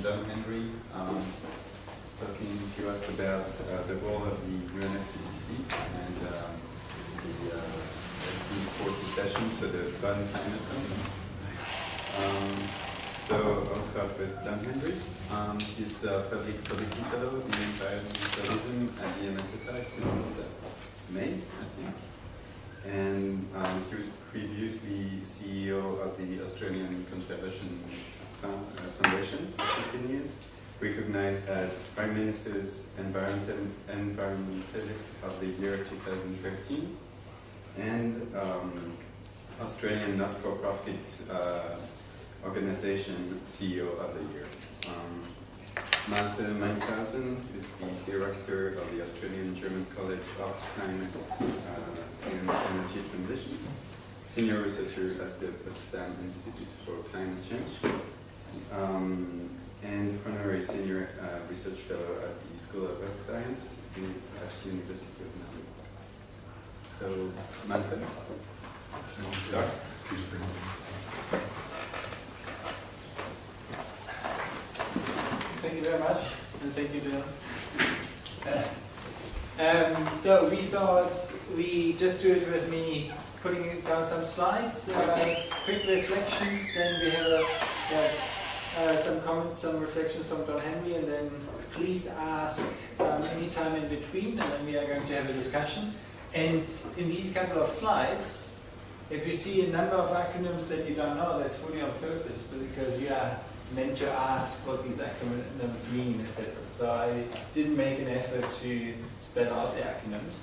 John Henry, talking to us about the role of the UNFCCC and the SB40 session, so the Bonn Climate Conference. So I'll start with John Henry. He's a public policy fellow in Environmentalism at the MSSI since May, I think. And he was previously CEO of the Australian Conservation Foundation for 15 years, recognized as Prime Minister's Environmentalist of the Year 2013, and Australian not-for-profit organization CEO of the Year. Malte Meinshausen is the director of the Australian-German College of Climate and Energy Transition, senior researcher at the Potsdam Institute for Climate Change, and honorary senior research fellow at the School of Earth Science at the University of Melbourne. So, Malte, can you start? Thank you very much, and thank you, Dylan. So we thought we just do it with me putting down some slides, quick reflections, then we have some comments, some reflections from Don Henry, and then please ask any time in between, and then we are going to have a discussion. And in these couple of slides, if you see a number of acronyms that you don't know, that's fully on purpose, because you are meant to ask what these acronyms mean, etc. So I didn't make an effort to spell out the acronyms.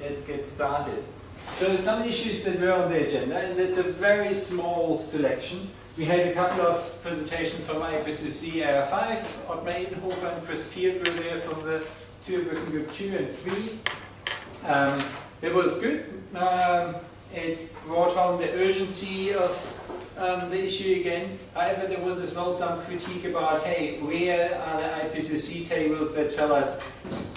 Let's get started. So some issues that were on the agenda, and it's a very small selection. We had a couple of presentations from IPCC Area 5, Odd Meidenhofer and Chris Field were there from the working group 2 and 3. It was good. It brought home the urgency of the issue again. However, there was as well some critique about, hey, where are the IPCC tables that tell us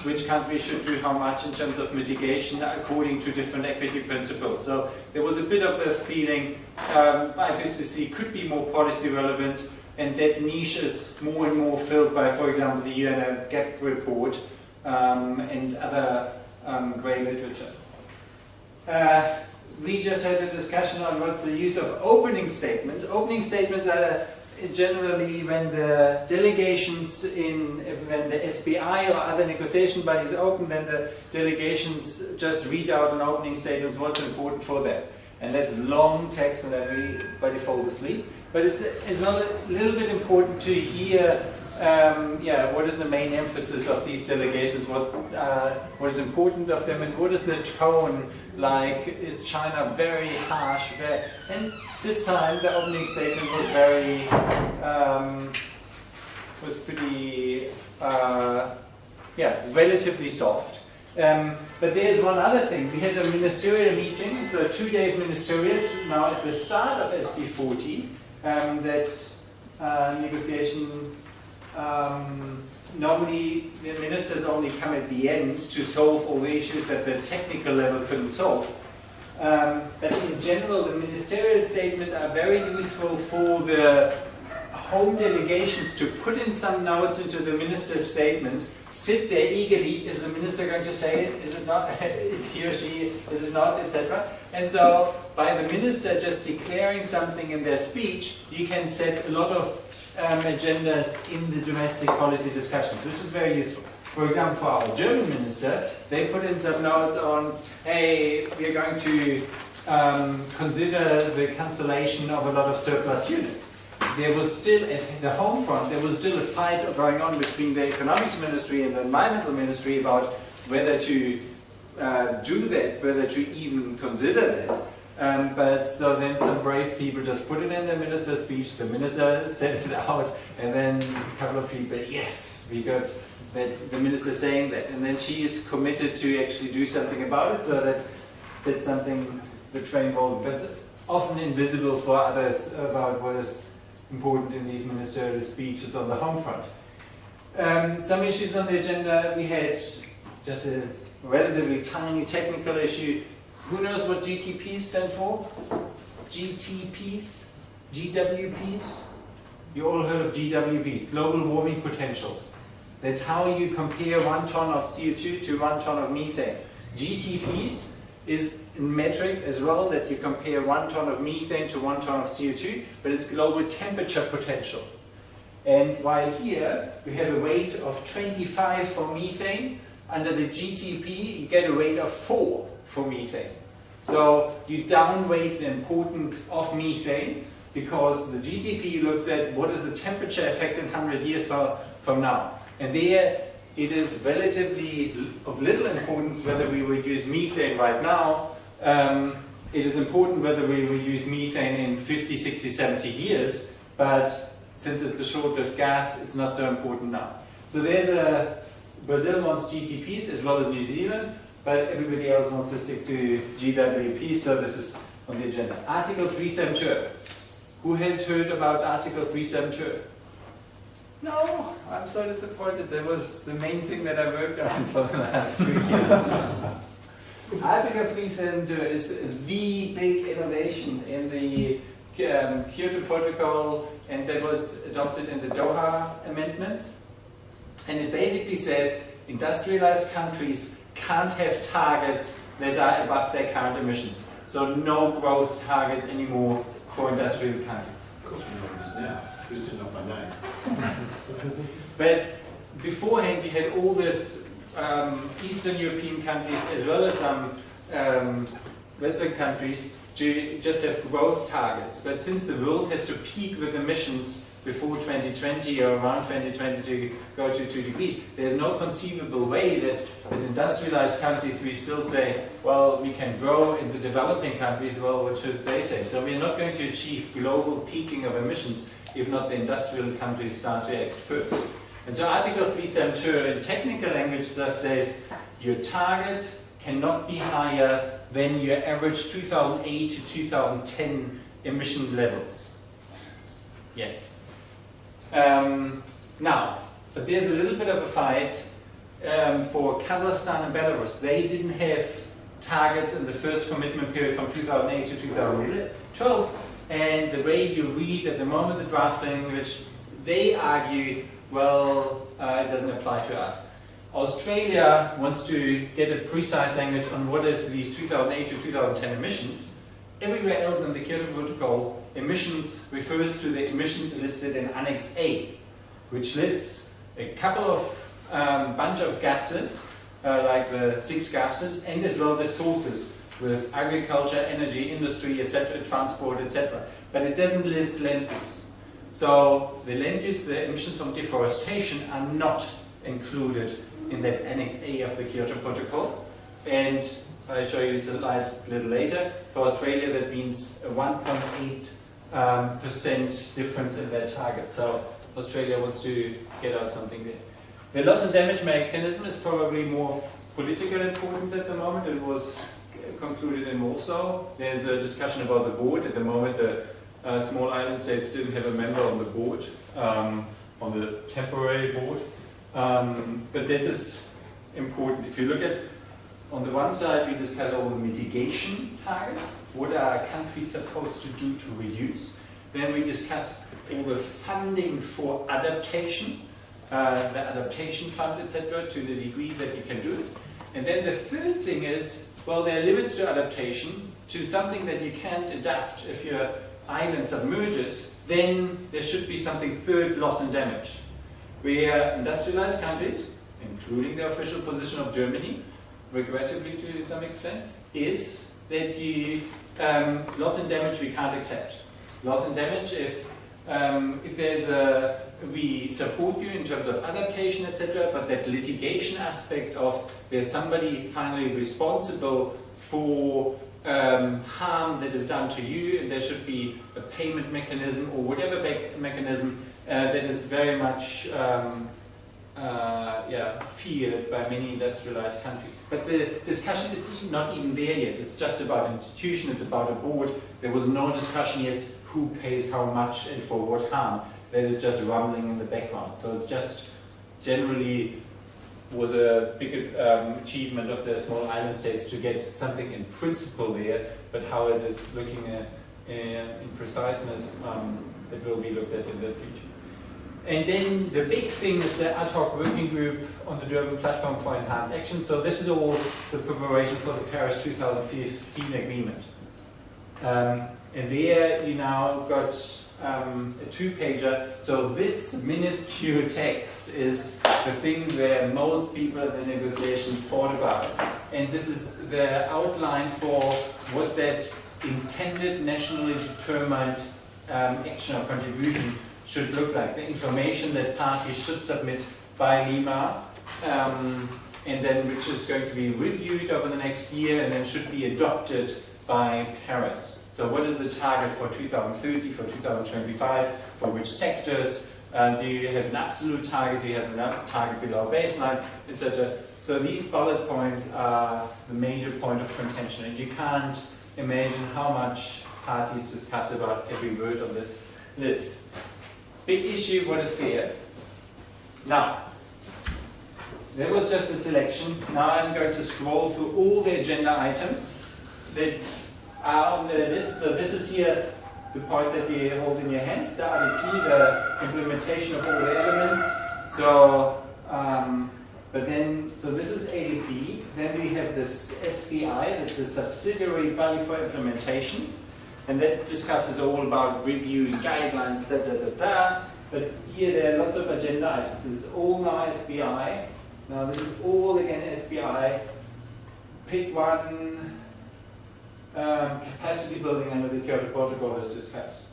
which countries should do how much in terms of mitigation according to different equity principles. So there was a bit of the feeling IPCC could be more policy relevant, and that niche is more and more filled by, for example, the UN GAP report and other grey literature. We just had a discussion on what's the use of opening statements. Opening statements are generally when the delegations when the SBI or other negotiation bodies open, then the delegations just read out an opening statement, what's important for them. And that's long text and everybody falls asleep. But it's as well a little bit important to hear what is the main emphasis of these delegations, what is important of them, and what is the tone like? Is China very harsh? And this time the opening statement was pretty, relatively soft. But there's one other thing. We had a ministerial meeting, so 2 days ministerials, now at the start of SB40, that negotiation. Normally the ministers only come at the end to solve all the issues that the technical level couldn't solve. But in general, the ministerial statements are very useful for the home delegations to put in some notes into the minister's statement, sit there eagerly, is the minister going to say it, is it not, is he or she, is it not, etc. And so by the minister just declaring something in their speech, you can set a lot of agendas in the domestic policy discussions, which is very useful. For example, for our German minister, they put in some notes on, hey, we are going to consider the cancellation of a lot of surplus units. There was still, at the home front, there was still a fight going on between the economics ministry and the environmental ministry about whether to do that, whether to even consider that. But so then some brave people just put it in the minister's speech, the minister said it out, and then a couple of people, yes, we got that the minister saying that. And then she is committed to actually do something about it, so that said something the train rolled, but often invisible for others about what is important in these ministerial speeches on the home front. Some issues on the agenda, we had just a relatively tiny technical issue. Who knows what GTPs stand for? GTPs? GWPs? You all heard of GWPs, global warming potentials. That's how you compare 1 ton of CO2 to 1 ton of methane. GTPs is a metric as well that you compare 1 ton of methane to 1 ton of CO2, but it's global temperature potential. And while here we have a weight of 25 for methane, under the GTP you get a weight of 4 for methane. So you downweight the importance of methane because the GTP looks at what is the temperature effect in 100 years from now. And there it is relatively of little importance whether we would use methane right now. It is important whether we will use methane in 50, 60, 70 years, but since it's a short-lived gas, it's not so important now. So Brazil wants GTPs as well as New Zealand, but everybody else wants to stick to GWP, so this is on the agenda. Article 372. Who has heard about Article 372? No, I'm so disappointed. That was the main thing that I worked on for the last 2 years. Article 372 is the big innovation in the Kyoto Protocol, and that was adopted in the Doha Amendments. And it basically says industrialized countries can't have targets that are above their current emissions. So no growth targets anymore for industrial countries. Of course we know this now. Who's did not by name. But beforehand we had all this Eastern European countries as well as some Western countries to just have growth targets. But since the world has to peak with emissions before 2020 or around 2020 to go to 2 degrees, there's no conceivable way that as industrialized countries we still say, well, we can grow in the developing countries, well, what should they say? So we're not going to achieve global peaking of emissions if not the industrial countries start to act first. And so Article 372 in technical language just says your target cannot be higher than your average 2008 to 2010 emission levels. Yes. Now, but there's a little bit of a fight for Kazakhstan and Belarus. They didn't have targets in the first commitment period from 2008 to 2012, and the way you read at the moment the draft language, they argue, well, it doesn't apply to us. Australia wants to get a precise language on what is these 2008 to 2010 emissions. Everywhere else in the Kyoto Protocol, emissions refers to the emissions listed in Annex A, which lists a couple of bunch of gases, like the 6 gases, and as well the sources with agriculture, energy, industry, etc., transport, etc. But it doesn't list land use. So the land use, the emissions from deforestation are not included in that Annex A of the Kyoto Protocol. And I'll show you this slide a little later. For Australia, that means a 1.8% difference in their target. So Australia wants to get out something there. The loss and damage mechanism is probably more of political importance at the moment. It was concluded in Warsaw. There's a discussion about the board. At the moment, the small island states didn't have a member on the board, on the temporary board. But that is important. If you look at, on the one side, we discuss all the mitigation targets. What are countries supposed to do to reduce? Then we discuss all the funding for adaptation, the adaptation fund, etc., to the degree that you can do it. And then the third thing is, well, there are limits to adaptation, to something that you can't adapt. If your island submerges, then there should be something third, loss and damage. Where industrialized countries, including the official position of Germany, regrettably to some extent, is that the loss and damage we can't accept. Loss and damage if there's we support you in terms of adaptation, etc., but that litigation aspect of there's somebody finally responsible for harm that is done to you, and there should be a payment mechanism or whatever mechanism that is very much feared by many industrialized countries. But the discussion is not even there yet. It's just about institution, it's about a board. There was no discussion yet who pays how much and for what harm. That is just rumbling in the background. So it's just generally was a big achievement of the small island states to get something in principle there, but how it is looking in preciseness, that will be looked at in the future. And then the big thing is the ad hoc working group on the Durban Platform for Enhanced Action. So this is all the preparation for the Paris 2015 agreement. And there you now got a two-pager. So this minuscule text is the thing where most people in the negotiation thought about. And this is the outline for what that intended nationally determined action or contribution should look like. The information that parties should submit by Lima, and then which is going to be reviewed over the next year and then should be adopted by Paris. So what is the target for 2030, for 2025, for which sectors? Do you have an absolute target? Do you have a target below baseline, etc.? So these bullet points are the major point of contention, and you can't imagine how much parties discuss about every word on this list. Big issue, what is there? Now, there was just a selection. Now I'm going to scroll through all the agenda items that are on the list. So this is here the point that you hold in your hands, the RDP, the implementation of all the elements. So, so this is ADP. Then we have this SBI, that's a subsidiary body for implementation. And that discusses all about reviewing guidelines, But here there are lots of agenda items. This is all now SBI. Now this is all again SBI. Pick one. Capacity building under the Kyoto Protocol is discussed.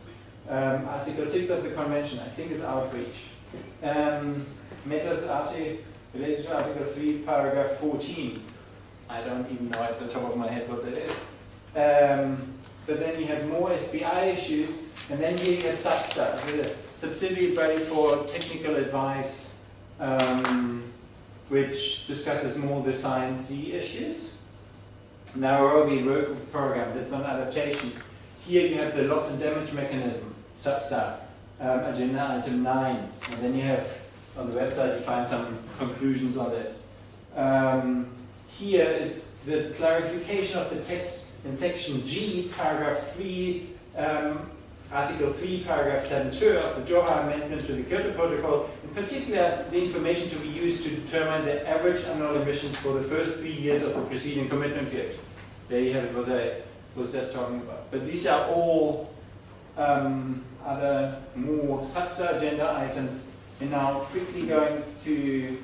Article 6 of the Convention, I think, is outreach. Matters related to Article 3, paragraph 14. I don't even know at the top of my head what that is. But then you have more SBI issues, and then here you have SATSTA, the subsidiary body for technical advice, which discusses more the Science C issues. Nairobi work program, that's on adaptation. Here you have the loss and damage mechanism, SATSTA, agenda item 9. And then you have, on the website, you find some conclusions on it. Here is the clarification of the text in section G, paragraph 3, article 3, paragraph 7.2 of the Doha Amendment to the Kyoto Protocol. In particular, the information to be used to determine the average annual emissions for the first 3 years of the preceding commitment period. There you have it, what I was just talking about. But these are all other more SATSTA agenda items. And now quickly going to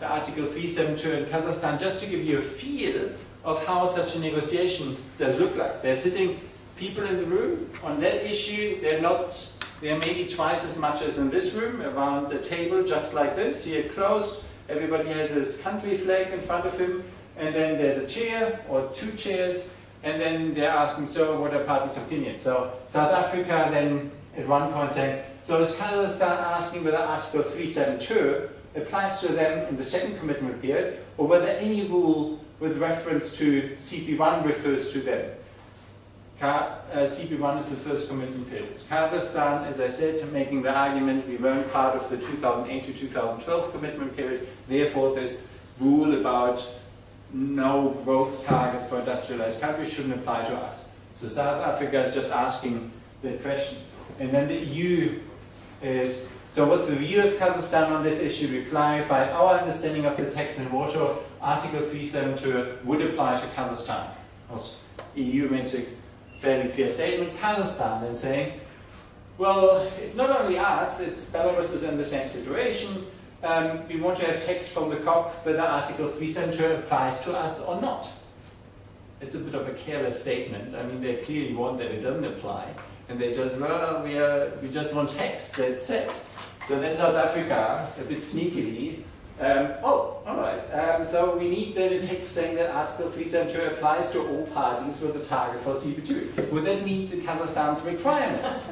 the Article 372 in Kazakhstan, just to give you a feel of how such a negotiation does look like. There are sitting people in the room on that issue. There are maybe twice as much as in this room, around the table, just like this. Here close, everybody has his country flag in front of him, and then there's a chair or two chairs, and then they're asking, so what are parties' opinions? So South Africa then at one point saying, so is Kazakhstan asking whether Article 372 applies to them in the second commitment period, or whether any rule with reference to CP1 refers to them. CP1 is the first commitment period. Kazakhstan, as I said, making the argument we weren't part of the 2008 to 2012 commitment period, therefore this rule about no growth targets for industrialized countries shouldn't apply to us. So South Africa is just asking that question. And then the EU is, so what's the view of Kazakhstan on this issue? We clarify our understanding of the text in Warsaw. Article 372 would apply to Kazakhstan. Because EU makes a fairly clear statement. Kazakhstan then saying, well, it's not only us, it's Belarus is in the same situation. We want to have text from the COP whether Article 372 applies to us or not. It's a bit of a careless statement. I mean, they clearly want that it doesn't apply. And they just, well, we just want text that says. So then South Africa, a bit sneakily, all right. So we need then a text saying that Article 372 applies to all parties with a target for CP2. Would that meet the Kazakhstan's requirements?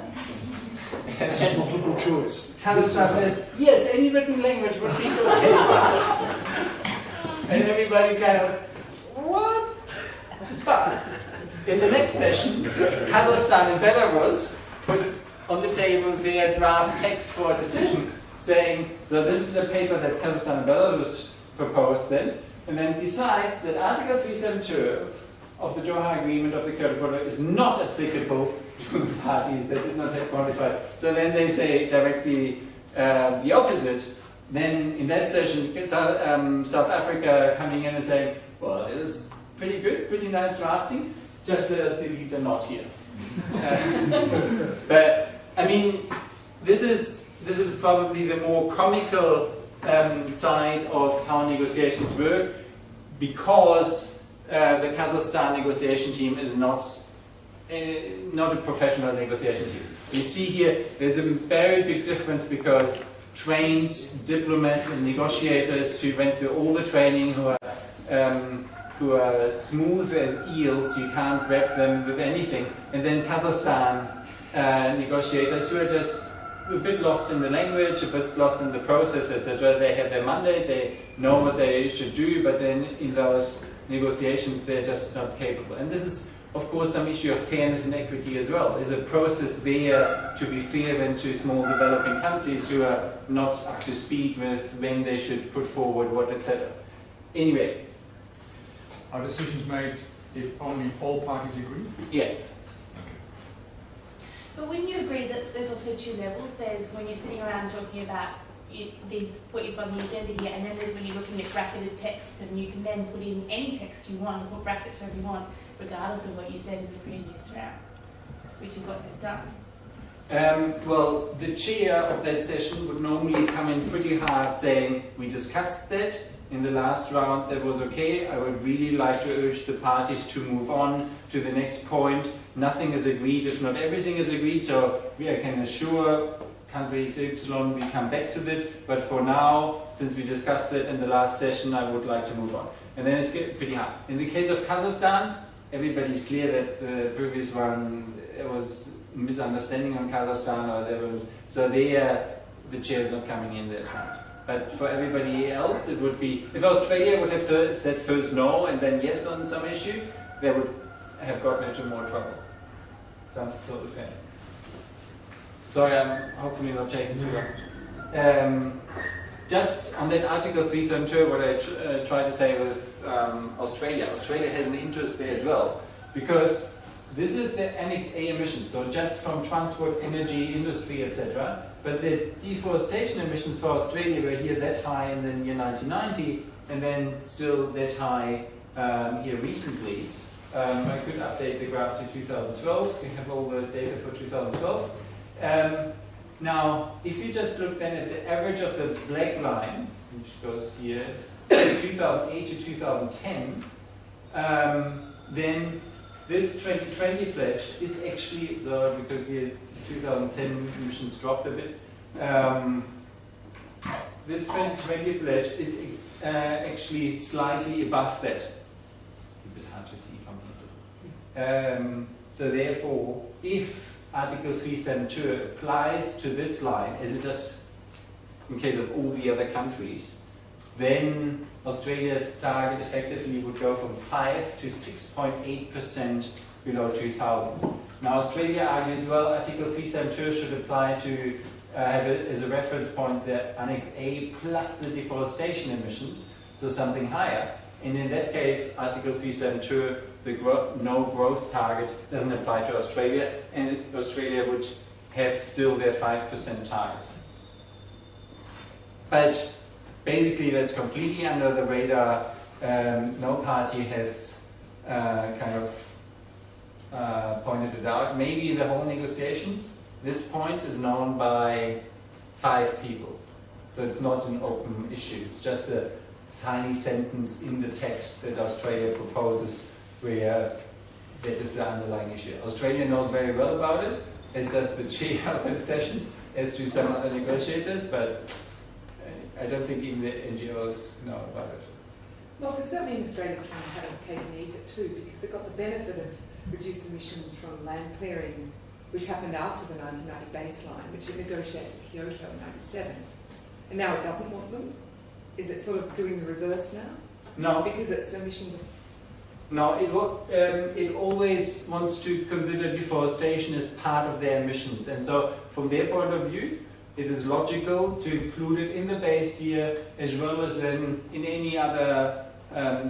It's multiple choice. Kazakhstan says, yes, any written language would be okay for us. And everybody kind of, what? But in the next session, Kazakhstan and Belarus put on the table their draft text for a decision, saying, so this is a paper that Kazakhstan and Belarus proposed then, and then decide that Article 372 of the Doha Agreement of the Kyoto Protocol is not applicable to the parties that did not have qualified. So then they say directly the opposite. Then in that session, South Africa coming in and saying, well, it is pretty good, pretty nice drafting, just let us delete the not here. But I mean, this is probably the more comical side of how negotiations work, because the Kazakhstan negotiation team is not a professional negotiation team. You see here, there's a very big difference because trained diplomats and negotiators who went through all the training, who are smooth as eels, you can't grab them with anything, and then Kazakhstan negotiators who are just a bit lost in the language, a bit lost in the process, etc. They have their mandate, they know what they should do, but then in those negotiations they're just not capable. And this is, of course, some issue of fairness and equity as well. Is a process there to be fair than to small developing countries who are not up to speed with when they should put forward what, etc. Anyway. Are decisions made if only all parties agree? Yes. But wouldn't you agree that there's also two levels? There's when you're sitting around talking about what you've got on the agenda here, and then there's when you're looking at bracketed text, and you can then put in any text you want, put brackets wherever you want, regardless of what you said in the previous round, which is what they've done. Well, the chair of that session would normally come in pretty hard saying, we discussed that in the last round, that was okay. I would really like to urge the parties to move on to the next point. Nothing is agreed if not everything is agreed, so I can assure country XY we come back to it, but for now, since we discussed it in the last session, I would like to move on. And then it's pretty hard. In the case of Kazakhstan, everybody's clear that the previous one, it was misunderstanding on Kazakhstan, or whatever. So the chair is not coming in that round. But for everybody else, it would be, if Australia would have said first no and then yes on some issue, they would have gotten into more trouble. Some sort of thing. Sorry, I'm hopefully not taking too long. Just on that Article 372, what I tried to say with Australia. Australia has an interest there as well, because this is the Annex A emissions, so just from transport, energy, industry, etc. But the deforestation emissions for Australia were here that high in the year 1990, and then still that high here recently. I could update the graph to 2012. We have all the data for 2012. Now, if you just look then at the average of the black line, which goes here, 2008 to 2010, then this 2020 pledge is actually, because here 2010 emissions dropped a bit, this 2020 pledge is actually slightly above that. It's a bit hard to see from here. So therefore, if Article 372 applies to this line, as it does in case of all the other countries, then Australia's target effectively would go from 5 to 6.8% below 2000. Now Australia argues, well, Article 372 should apply to have it as a reference point the Annex A plus the deforestation emissions, so something higher. And in that case, Article 372, the no growth target, doesn't apply to Australia, and Australia would have still their 5% target. But basically, that's completely under the radar. No party has pointed it out. Maybe the whole negotiations, this point is known by 5 people. So it's not an open issue. It's just a tiny sentence in the text that Australia proposes where that is the underlying issue. Australia knows very well about it, as does the chair of the sessions, as do some other negotiators, but I don't think even the NGOs know about it. Well, does that mean Australia's trying to have its cake and eat it too? Because it got the benefit of reduced emissions from land clearing, which happened after the 1990 baseline, which it negotiated Kyoto in 1997. And now it doesn't want them? Is it sort of doing the reverse now? No. Because its emissions... No, it always wants to consider deforestation as part of their emissions. And so, from their point of view, it is logical to include it in the base year as well as then in any other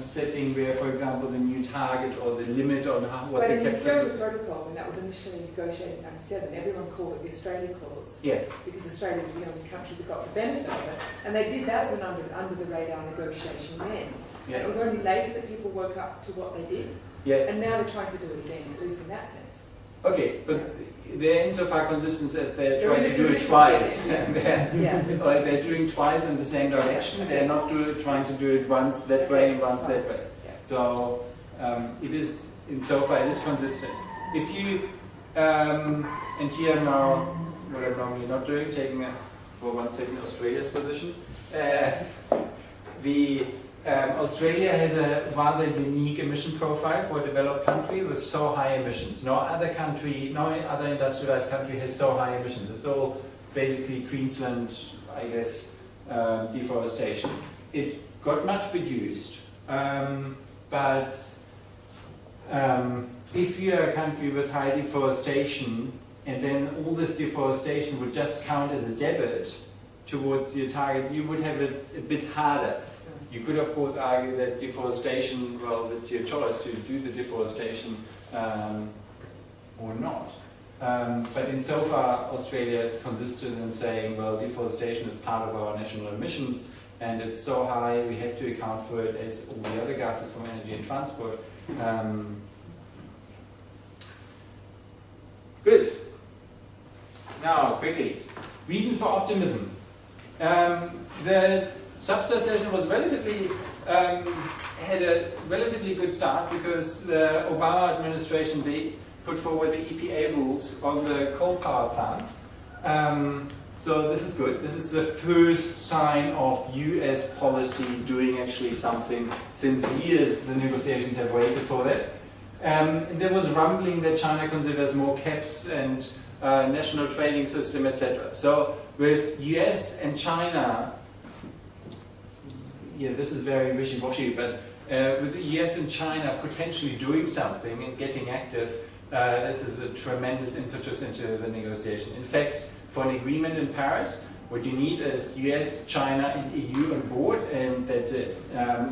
setting where, for example, the new target or the limit on what but the in the capital. Kyoto Protocol, when that was initially negotiated in 1997, everyone called it the Australia Clause. Yes. Because Australia was the only country that got the benefit of it. And they did that as an under the radar negotiation then. Yes. It was only later that people woke up to what they did. Yes. And now they're trying to do it again, at least in that sense. Okay, but they're insofar consistent as they're There trying is to a do it consistency twice. there. Yeah. Or they're doing twice in the same direction. Yeah. They're not trying to do it once that way and once that way. Yeah. So it is, insofar, it is consistent. If you, and here now, what I'm normally not doing, taking for 1 second Australia's position. Australia has a rather unique emission profile for a developed country with so high emissions. No other country, no other industrialized country has so high emissions. It's all basically Queensland, I guess, deforestation. It got much reduced, but if you're a country with high deforestation and then all this deforestation would just count as a debit towards your target, you would have it a bit harder. You could, of course, argue that deforestation, well, it's your choice to do the deforestation or not. But insofar, Australia is consistent in saying, well, deforestation is part of our national emissions, and it's so high, we have to account for it as all the other gases from energy and transport. Good. Now, quickly, reasons for optimism. The Substar session was relatively, had a relatively good start because the Obama administration, they put forward the EPA rules on the coal power plants. So this is good. This is the first sign of US policy doing actually something. Since years, the negotiations have waited for that. There was rumbling that China considers more caps and national trading system, etc. So with US and China, yeah, this is very wishy-washy, but with the US and China potentially doing something and getting active, this is a tremendous impetus into the negotiation. In fact, for an agreement in Paris, what you need is US, China, and EU on board, and that's it.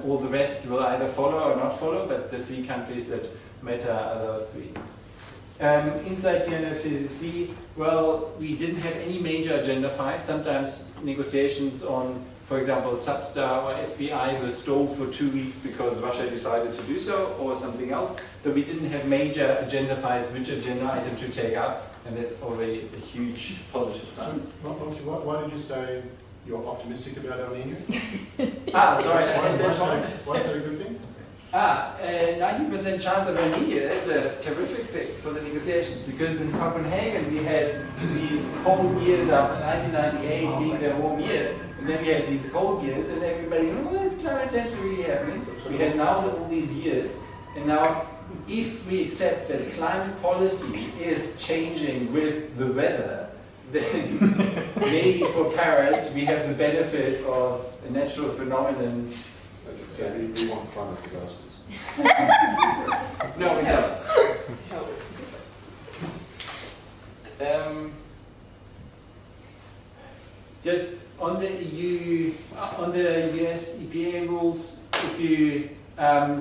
All the rest will either follow or not follow, but the 3 countries that matter are the 3. Inside UNFCCC, well, we didn't have any major agenda fights. Sometimes negotiations on, for example, Substar or SPI were stalled for 2 weeks because Russia decided to do so, or something else. So we didn't have major agenda fights, which agenda item to take up, and that's already a huge positive sign. Why did you say you're optimistic about El Nino? Sorry, Why is that a good thing? 90% chance of El Nino, that's a terrific thing for the negotiations, because in Copenhagen we had these cold years after 1998 being the warm year, and then we had these cold years, and everybody, is climate change really happening? We had now all these years, and now if we accept that climate policy is changing with the weather, then maybe for Paris we have the benefit of a natural phenomenon. So we want climate disasters. No, we don't. Just on the EU, on the US EPA rules, if you,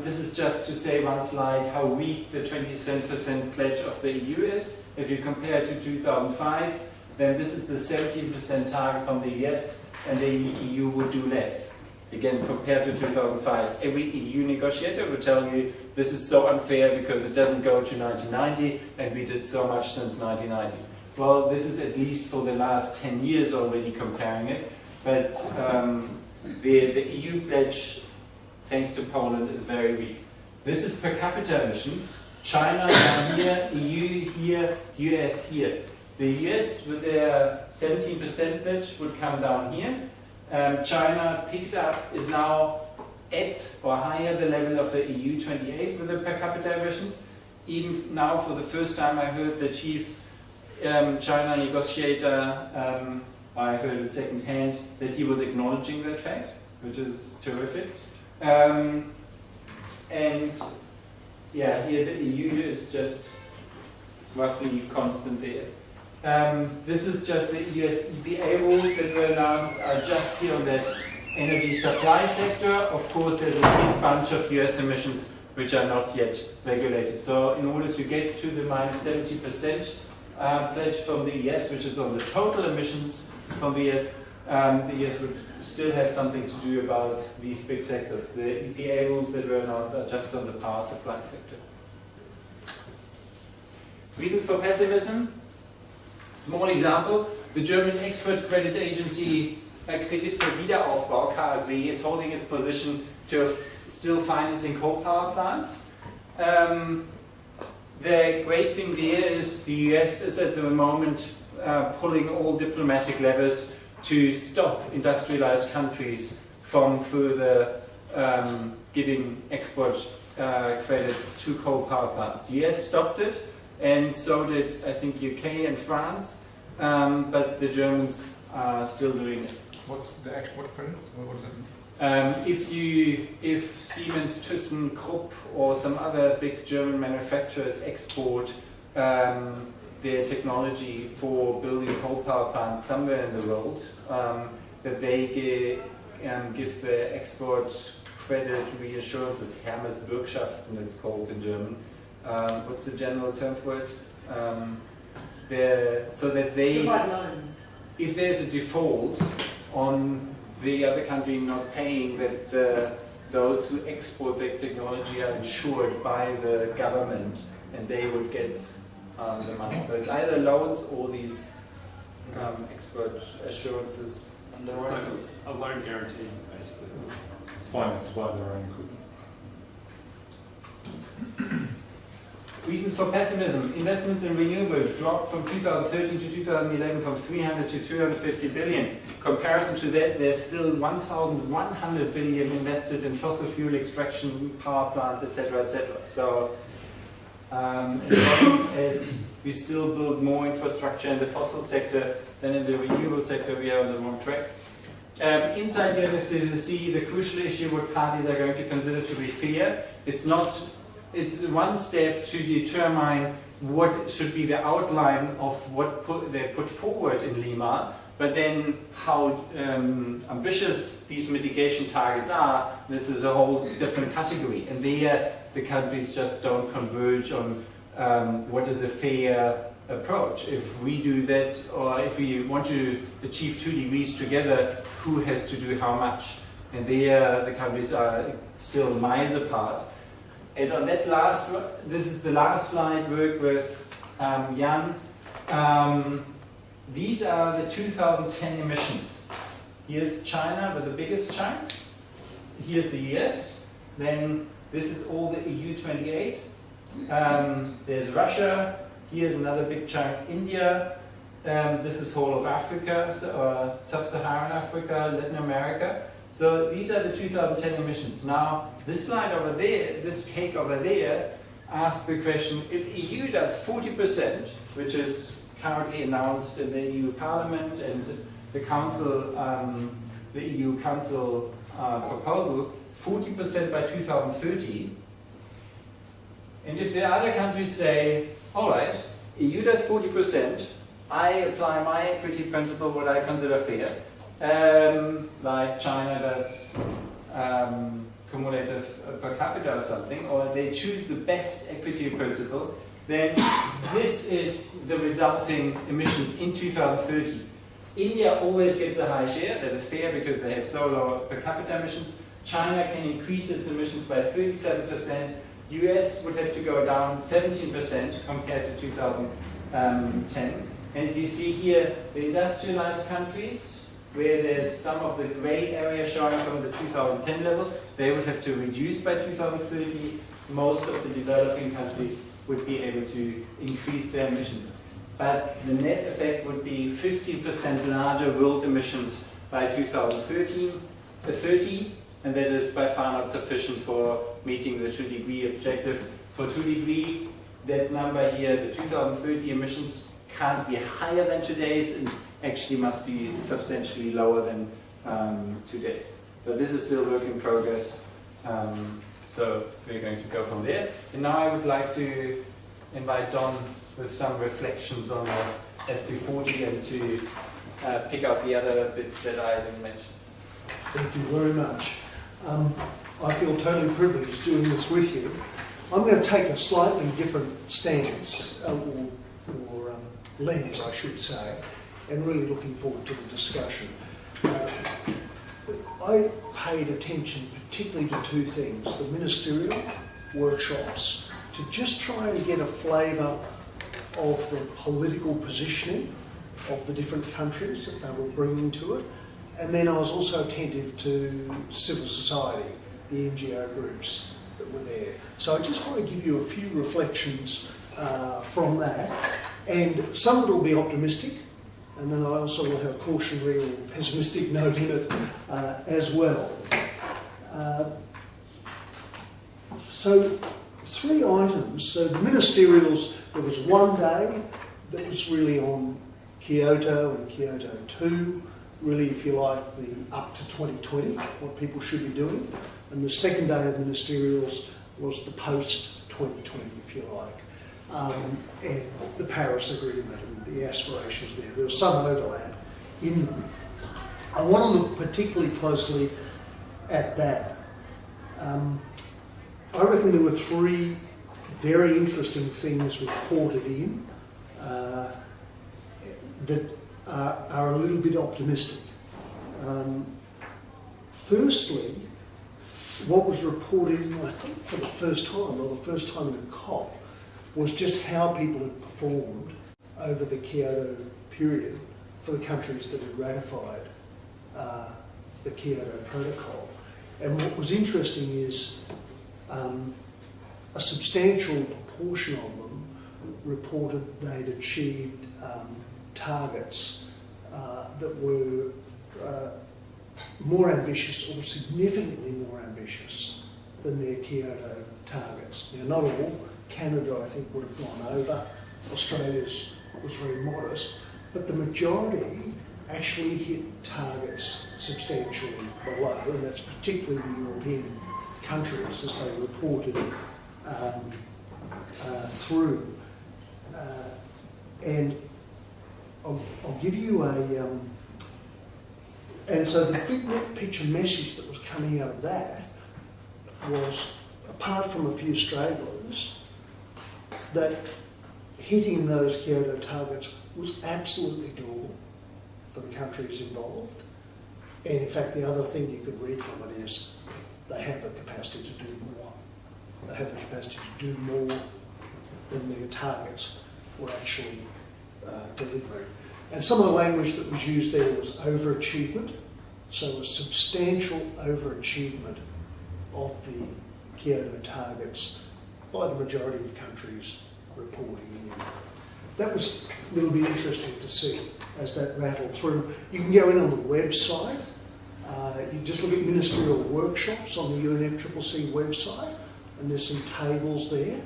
this is just to say one slide how weak the 27% pledge of the EU is. If you compare to 2005, then this is the 17% target from the US, and the EU would do less. Again, compared to 2005, every EU negotiator will tell you this is so unfair because it doesn't go to 1990 and we did so much since 1990. Well, this is at least for the last 10 years already comparing it, but the EU pledge, thanks to Poland, is very weak. This is per capita emissions. China down here, EU here, US here. The US with their 17% pledge would come down here. China picked up, is now at or higher the level of the EU 28 with the per capita emissions. Even now, for the first time, I heard the chief China negotiator, I heard it secondhand, that he was acknowledging that fact, which is terrific. And yeah, here the EU is just roughly constant there. This is just the US EPA rules that were announced. I just here on that energy supply sector, of course, there's a big bunch of US emissions which are not yet regulated. So in order to get to the minus 70% pledge from the ES, which is on the total emissions from the ES would still have something to do about these big sectors. The EPA rules that were announced are just on the power supply sector. Reasons for pessimism. Small example, the German export credit agency Kredit für Wiederaufbau, KfW, is holding its position to still financing coal power plants. The great thing there is the US is at the moment pulling all diplomatic levers to stop industrialized countries from further giving export credits to coal power plants. The US stopped it, and so did, I think, UK and France, but the Germans are still doing it. What's the export credits? What does that mean? If Siemens, ThyssenKrupp, or some other big German manufacturers export their technology for building coal power plants somewhere in the world, that they give the export credit reassurances, Hermesbürgschaften it's called in German. What's the general term for it? So that they, provide loans. If there's a default on the other country not paying, that those who export their technology are insured by the government, and they would get the money. So it's either loans or these export assurances. It's like a loan guarantee, basically. It's financed by their own equipment. Reasons for pessimism. Investments in renewables dropped from 2013 to 2011 from 300 to 250 billion. In comparison to that, there's still 1,100 billion invested in fossil fuel extraction, power plants, etc., etc. So, as we still build more infrastructure in the fossil sector than in the renewable sector, we are on the wrong track. Inside the UNFCCC, the crucial issue what parties are going to consider to be fair. It's one step to determine what should be the outline of what they put forward in Lima, but then how ambitious these mitigation targets are, this is a whole different category. And there, the countries just don't converge on what is a fair approach. If we do that, or if we want to achieve 2 degrees together, who has to do how much? And there, the countries are still miles apart. And on that this is the last slide, work with Jan. These are the 2010 emissions. Here's China with the biggest chunk. Here's the US. Then this is all the EU 28. There's Russia. Here's another big chunk, India. This is whole of Africa, sub-Saharan Africa, Latin America. So these are the 2010 emissions. Now, this slide over there, this cake over there, asks the question, if EU does 40%, which is currently announced in the EU Parliament and the Council, the EU Council proposal, 40% by 2030, and if the other countries say, all right, EU does 40%, I apply my equity principle, what I consider fair, like China does cumulative per capita or something, or they choose the best equity principle, then this is the resulting emissions in 2030. India always gets a high share, that is fair because they have so low per capita emissions. China can increase its emissions by 37%. US would have to go down 17% compared to 2010. And you see here the industrialized countries, where there's some of the gray area showing from the 2010 level, they would have to reduce by 2030. Most of the developing countries would be able to increase their emissions. But the net effect would be 50% larger world emissions by 2030, and that is by far not sufficient for meeting the 2-degree objective. For 2 degree, that number here, the 2030 emissions, can't be higher than today's and actually must be substantially lower than today's. But this is still work in progress, so we're going to go from there. And now I would like to invite Don with some reflections on the SB40 and to pick out the other bits that I didn't mention. Thank you very much. I feel totally privileged doing this with you. I'm going to take a slightly different stance, or lens, I should say, and really looking forward to the discussion. I paid attention particularly to two things: the ministerial workshops, to just try and get a flavour of the political positioning of the different countries that they were bringing to it. And then I was also attentive to civil society, the NGO groups that were there. So I just want to give you a few reflections from that. And some of it will be optimistic, and then I also will have a cautionary or pessimistic note in it as well. So 3 items. So the ministerials, there was one day that was really on Kyoto and Kyoto 2, really, if you like, the up to 2020, what people should be doing. And the second day of the ministerials was the post-2020, if you like, and the Paris Agreement and the aspirations there. There was some overlap in them. I want to look particularly closely at that. I reckon there were 3 very interesting things reported in that are a little bit optimistic. Firstly, what was reported, I think for the first time, or the first time in a COP, was just how people had performed over the Kyoto period for the countries that had ratified the Kyoto Protocol. And what was interesting is a substantial proportion of them reported they'd achieved targets that were more ambitious, or significantly more ambitious than their Kyoto targets. Now, not all. Canada, I think, would have gone over. Australia's was very modest, but the majority actually hit targets substantially below, and that's particularly the European countries as they reported through. And I'll give you and so the big picture message that was coming out of that was, apart from a few stragglers, that hitting those Kyoto targets was absolutely doable for the countries involved. And in fact, the other thing you could read from it is they have the capacity to do more. They have the capacity to do more than their targets were actually delivering. And some of the language that was used there was overachievement, so a substantial overachievement of the Kyoto targets by the majority of countries reporting in. That was a little bit interesting to see as that rattled through. You can go in on the website, you just look at ministerial workshops on the UNFCCC website, and there's some tables there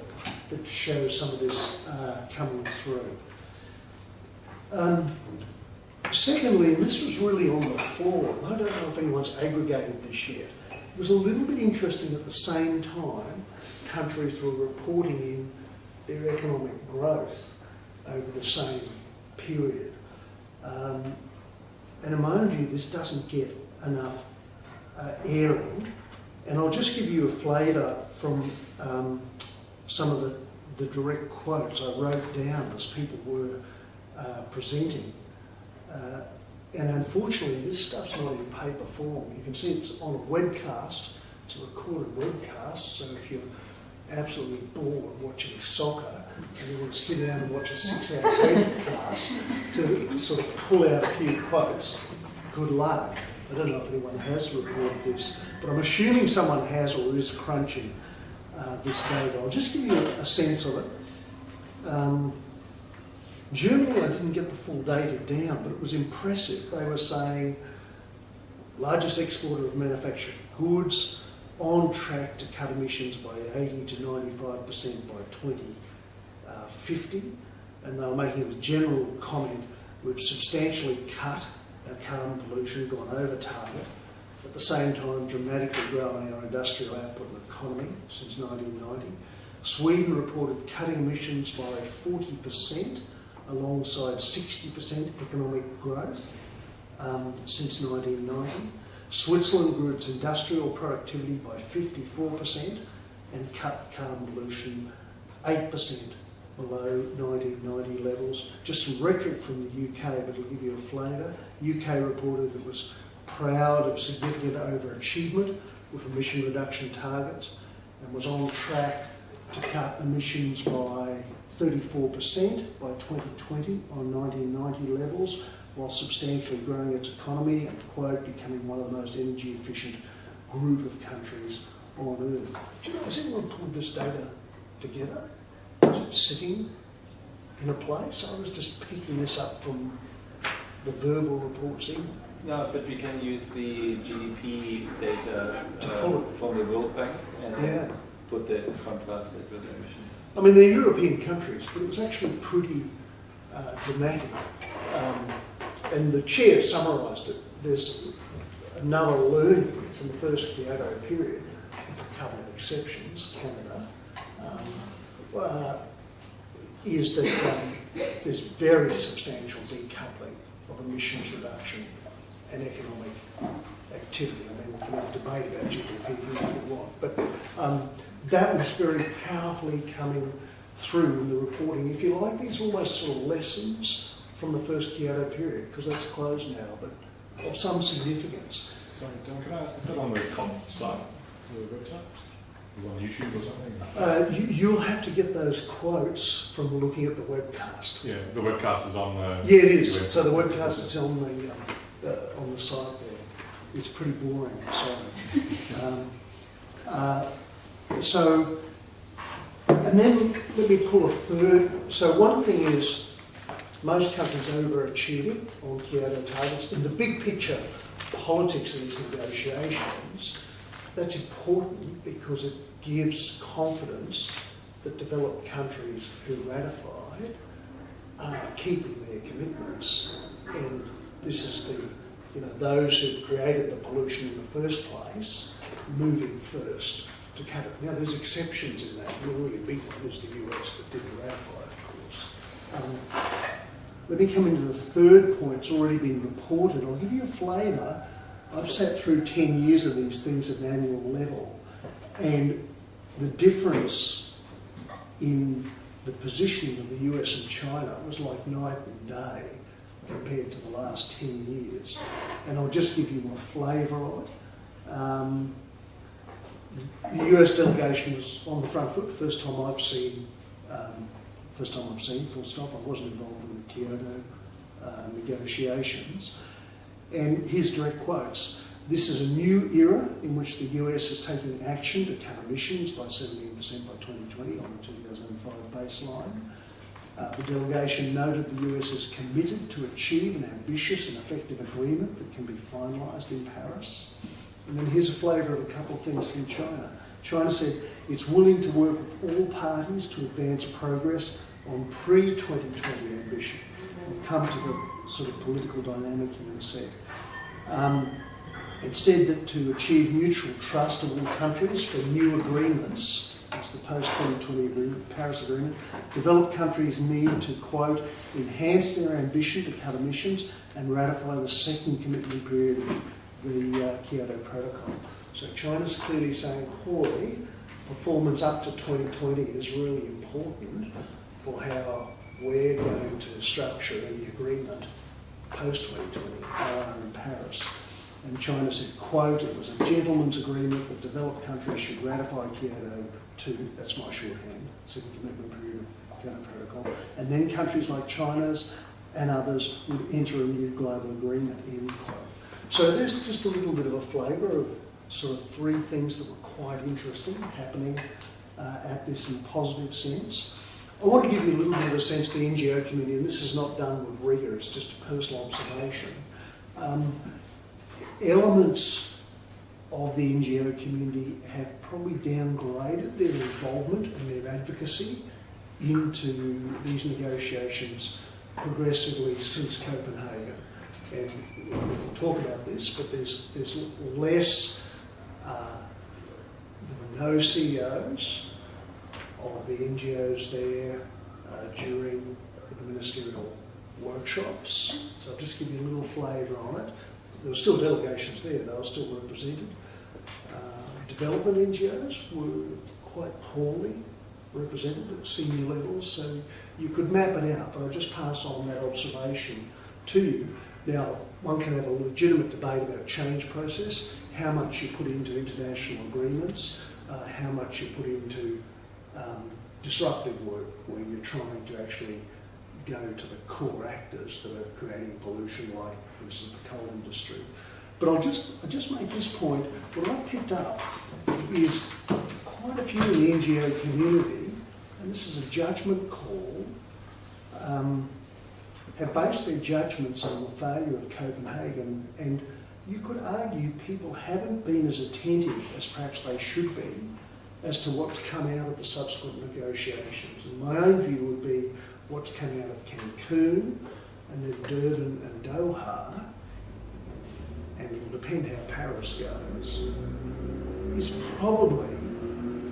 that show some of this coming through. Secondly, and this was really on the floor, I don't know if anyone's aggregated this yet, it was a little bit interesting at the same time countries were reporting in their economic growth over the same period. And in my own view, this doesn't get enough airing. And I'll just give you a flavour from some of the direct quotes I wrote down as people were presenting. And unfortunately, this stuff's not in paper form. You can see it's on a webcast. It's a recorded webcast, so if you're absolutely bored watching soccer and you want to sit down and watch a 6-hour webcast to sort of pull out a few quotes, good luck. I don't know if anyone has recorded this, but I'm assuming someone has or is crunching this data. I'll just give you a sense of it. Germany, I didn't get the full data down, but it was impressive. They were saying largest exporter of manufactured goods, on track to cut emissions by 80 to 95% by 2050, and they were making a general comment, we've substantially cut our carbon pollution, gone over target, at the same time dramatically growing our industrial output and economy since 1990. Sweden reported cutting emissions by 40% alongside 60% economic growth since 1990. Switzerland grew its industrial productivity by 54% and cut carbon pollution 8% below 1990 levels. Just some rhetoric from the UK, but it'll give you a flavour. UK reported it was proud of significant overachievement with emission reduction targets and was on track to cut emissions by 34% by 2020 on 1990 levels, while substantially growing its economy and, quote, becoming one of the most energy efficient group of countries on Earth. Do you know, has anyone pulled this data together? Is it sitting in a place? I was just picking this up from the verbal reports in. No, but we can use the GDP data from the World Bank and put the contrast it with the emissions. I mean, they're European countries, but it was actually pretty dramatic. And the chair summarised it. There's another learning from the first Kyoto period, with a couple of exceptions, Canada, is that there's very substantial decoupling of emissions reduction and economic activity. I mean, we can have a debate about GDP here if you want, but that was very powerfully coming through in the reporting. If you like, these are almost sort of lessons from the first Kyoto period, because that's closed now, but of some significance. So, Don, can I ask, is that on the comp site, the website? On YouTube or something? You'll have to get those quotes from looking at the webcast. Yeah, the webcast is on the... Yeah, it is. So the webcast is on the site there. It's pretty boring, so... and then let me pull a third. So one thing is most countries overachieving on Kyoto targets. In the big picture politics of these negotiations, that's important because it gives confidence that developed countries who ratified are keeping their commitments. And this is those who've created the pollution in the first place moving first to cut it. Now, there's exceptions in that. The really big one is the US that didn't ratify, of course. Let me come into the third point. It's already been reported. I'll give you a flavour. I've sat through 10 years of these things at an annual level, and the difference in the positioning of the US and China was like night and day compared to the last 10 years. And I'll just give you a flavour of it. The US delegation was on the front foot. First time I've seen, full stop. I wasn't involved in the Kyoto negotiations. And here's direct quotes. This is a new era in which the US is taking action to cut emissions by 17% by 2020 on the 2005 baseline. The delegation noted the US is committed to achieve an ambitious and effective agreement that can be finalised in Paris. And then here's a flavour of a couple of things from China. China said it's willing to work with all parties to advance progress on pre-2020 ambition. We'll come to the sort of political dynamic in a sec. It said that to achieve mutual trust of all countries for new agreements, it's the post-2020 agreement, Paris Agreement, developed countries need to, quote, enhance their ambition to cut emissions and ratify the second commitment period of the Kyoto Protocol. So China's clearly saying, hoy, performance up to 2020 is really important for how we're going to structure the agreement post-2020 in Paris. And China said, quote, it was a gentleman's agreement that developed countries should ratify Kyoto 2, that's my shorthand, second commitment period of Kyoto Protocol, and then countries like China's and others would enter a new global agreement, end quote. So there's just a little bit of a flavour of sort of three things that were quite interesting happening at this in a positive sense. I want to give you a little bit of a sense of the NGO community, and this is not done with rigour, it's just a personal observation. Elements of the NGO community have probably downgraded their involvement and their advocacy into these negotiations progressively since Copenhagen. And we can talk about this, but there's less, there were no CEOs of the NGOs there during the ministerial workshops. So I'll just give you a little flavour on it. there were still delegations there, they were still represented. Development NGOs were quite poorly represented at senior levels, so you could map it out, but I'll just pass on that observation to you. Now, one can have a legitimate debate about change process, how much you put into international agreements, how much you put into disruptive work, where you're trying to actually go to the core actors that are creating pollution, like, for instance, the coal industry. But I'll just make this point. What I picked up is quite a few in the NGO community, and this is a judgment call, have based their judgments on the failure of Copenhagen, and you could argue people haven't been as attentive as perhaps they should be as to what's come out of the subsequent negotiations. And my own view would be what's come out of Cancun, and then Durban and Doha, and it will depend how Paris goes, is probably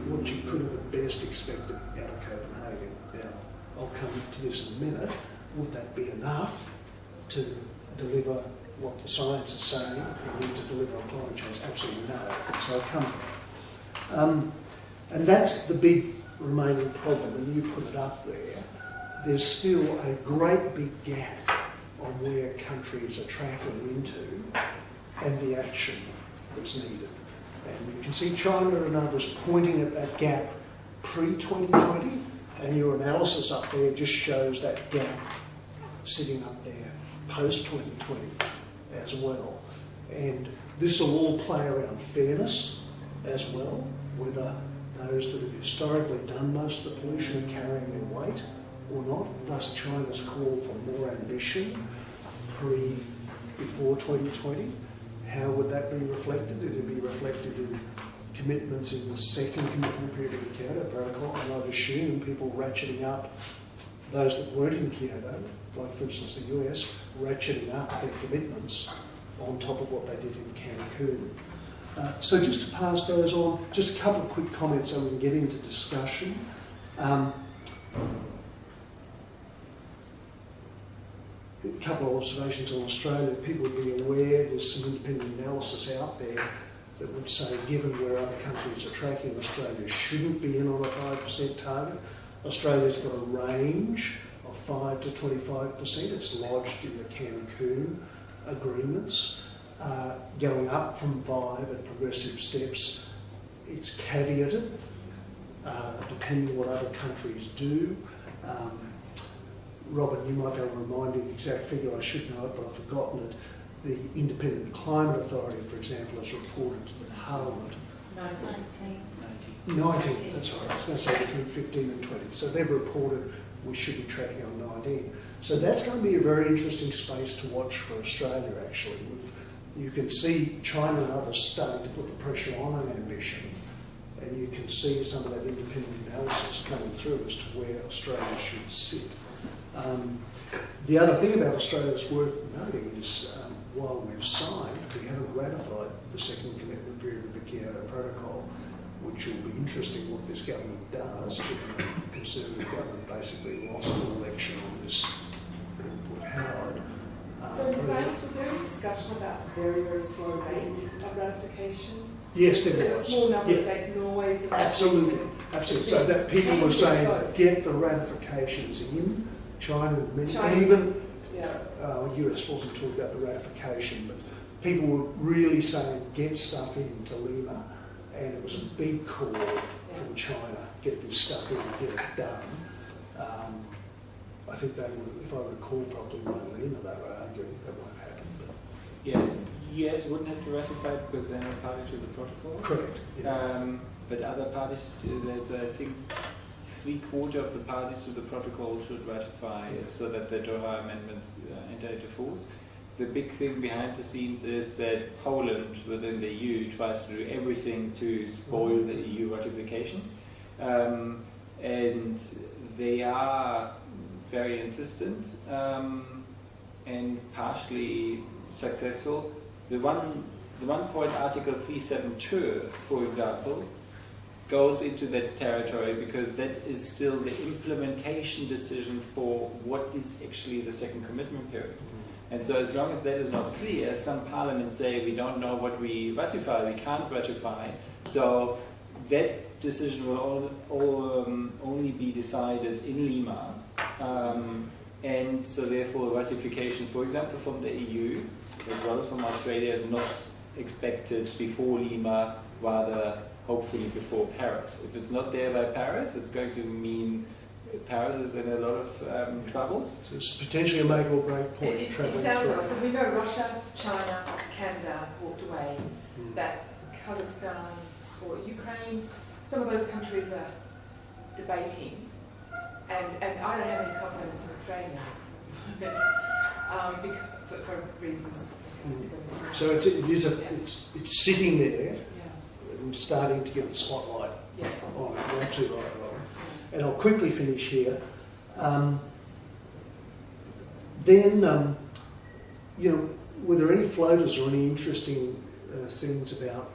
what you could have at best expected out of Copenhagen. Now, I'll come to this in a minute. Would that be enough to deliver what the science is saying we need to deliver on climate change? Absolutely no. So I'll come. And that's the big remaining problem, and you put it up there. There's still a great big gap on where countries are tracking into and the action that's needed. And you can see China and others pointing at that gap pre-2020, and your analysis up there just shows that gap sitting up there post-2020 as well. And this will all play around fairness as well, whether those that have historically done most of the pollution are carrying their weight or not. Thus China's call for more ambition before 2020. How would that be reflected? It would be reflected in commitments in the second commitment period of the Kyoto Protocol, and I'd assume people ratcheting up, those that weren't in Kyoto, like for instance the US, ratcheting up their commitments on top of what they did in Cancun. So just to pass those on, just a couple of quick comments so we can get into discussion. A couple of observations on Australia. People would be aware there's some independent analysis out there that would say, given where other countries are tracking, Australia shouldn't be in on a 5% target. Australia's got a range of 5 to 25%. It's lodged in the Cancun agreements, going up from 5 at progressive steps. It's caveated, depending on what other countries do. Robin, you might be able to remind me the exact figure, I should know it, but I've forgotten it. The Independent Climate Authority, for example, has reported to the Parliament. 19, that's right. I was going to say between 15 and 20. So they've reported we should be tracking on 19. So that's going to be a very interesting space to watch for Australia, actually. You can see China and others starting to put the pressure on an ambition, and you can see some of that independent analysis coming through as to where Australia should sit. The other thing about Australia that's worth noting is while we've signed, we haven't ratified the second commitment period of the Kyoto Protocol, which will be interesting what this government does, given the Conservative government basically lost an election on this Port Howard. So in France, was there any discussion about very, very slow rate of ratification? Yes, there There's was. a small number of Yeah. states, Norway. Absolutely, absolutely. So that people were saying, get the ratifications in. China, and even US wasn't talking about the ratification, but people were really saying, get stuff into Lima, and it was a big call from China, get this stuff in and get it done. I think they were, if I recall properly, in Lima they were arguing that won't happen. But Yeah, US wouldn't have to ratify because they're not party to the protocol. Correct. Yeah. But other parties, there's I think 3/4 of the parties to the protocol should ratify so that the Doha amendments enter into force. The big thing behind the scenes is that Poland within the EU tries to do everything to spoil the EU ratification. And they are very insistent and partially successful. The one point Article 372, for example, goes into that territory because that is still the implementation decisions for what is actually the second commitment period. And so as long as that is not clear, some parliaments say we don't know what we ratify, we can't ratify. So that decision will only be decided in Lima. And so therefore ratification, for example, from the EU, as well as from Australia, is not expected before Lima, rather hopefully before Paris. If it's not there by Paris, it's going to mean Paris is in a lot of troubles. So it's potentially a make or break point. It travelling sounds through. like, because we know Russia, China, Canada walked away, that Kazakhstan or Ukraine, some of those countries are debating, and I don't have any confidence in Australia, but for reasons. So it's sitting there Yeah. and starting to get the spotlight Yeah. on it. You're absolutely right, Rob. And I'll quickly finish here. Were there any floaters or any interesting things about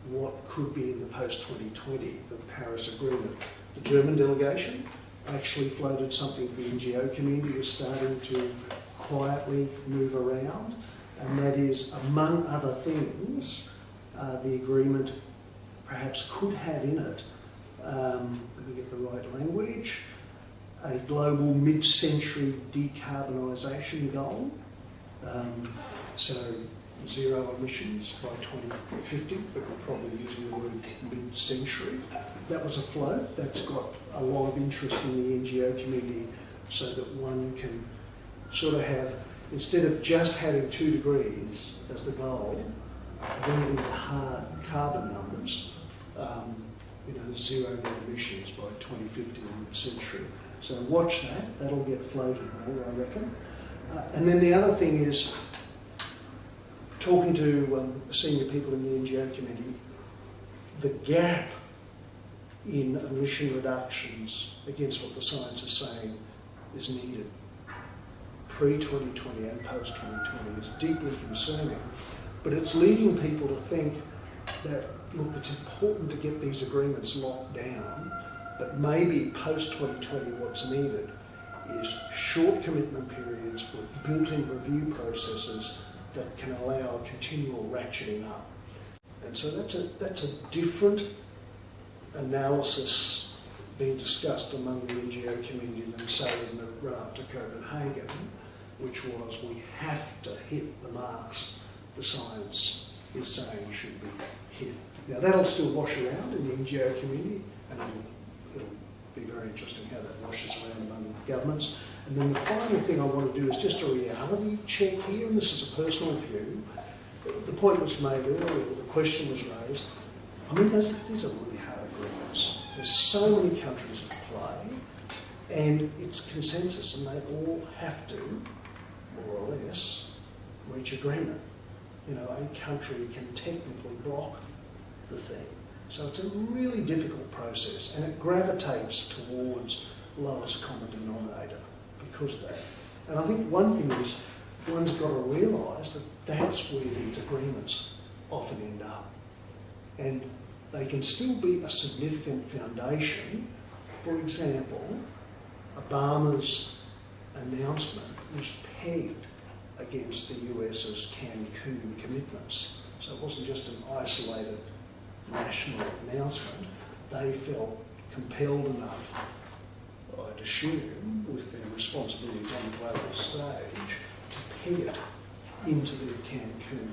what could be in the post-2020, the Paris Agreement? The German delegation actually floated something the NGO community was starting to quietly move around, and that is, among other things, the agreement perhaps could have in it, let me get the right language, a global mid-century decarbonisation goal, so zero emissions by 2050, but we're probably using the word mid-century. That was afloat. That's got a lot of interest in the NGO community, so that one can sort of have, instead of just having 2 degrees as the goal, bring it into hard carbon numbers, zero net emissions by 2050 in mid-century. So watch that. That'll get floated more, I reckon. And then the other thing is, talking to senior people in the NGO community, the gap in emission reductions against what the science is saying is needed pre-2020 and post-2020 is deeply concerning. But it's leading people to think that, look, it's important to get these agreements locked down, but maybe post-2020 what's needed is short commitment periods with built-in review processes that can allow continual ratcheting up. And so that's a different analysis being discussed among the NGO community than, say, in the run-up to Copenhagen, which was we have to hit the marks the science is saying should be hit. Now that'll still wash around in the NGO community, and it'll be very interesting how that washes around among governments. And then the final thing I want to do is just a reality check here, and this is a personal view. The point was made earlier, the question was raised. I mean, these are really hard agreements. There's so many countries at play, and it's consensus, and they all have to, more or less, reach agreement. A country can technically block the thing. So it's a really difficult process, and it gravitates towards lowest common denominator because of that. And I think one thing is, one's got to realise that that's where these agreements often end up. And they can still be a significant foundation. For example, Obama's announcement was pegged against the US's Cancun commitments. So it wasn't just an isolated national announcement. They felt compelled enough, I'd assume, with their responsibilities on the global stage, to peg it into their Cancun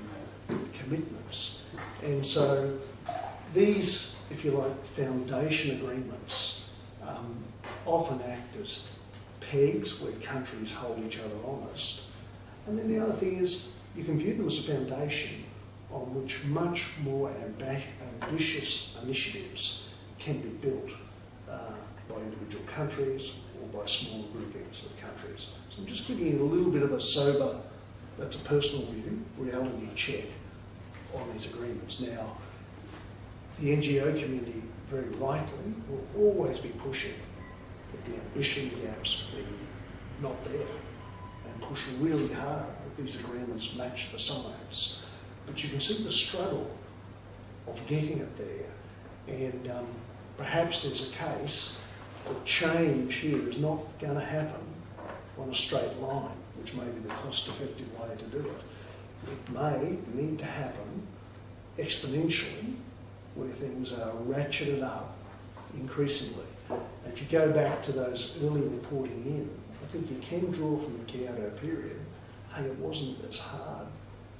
commitments. And so these, if you like, foundation agreements often act as pegs where countries hold each other honest. And then the other thing is, you can view them as a foundation on which much more ambitious initiatives can be built by individual countries or by small groupings of countries. So I'm just giving you a little bit of a sober, that's a personal view, reality check on these agreements. Now, the NGO community, very rightly, will always be pushing that the ambition gaps be not there, and push really hard that these agreements match the science. But you can see the struggle of getting it there, and perhaps there's a case that change here is not going to happen on a straight line. which may be the cost-effective way to do it. It may need to happen exponentially, where things are ratcheted up increasingly. If you go back to those early reporting in, I think you can draw from the Kyoto period, hey, it wasn't as hard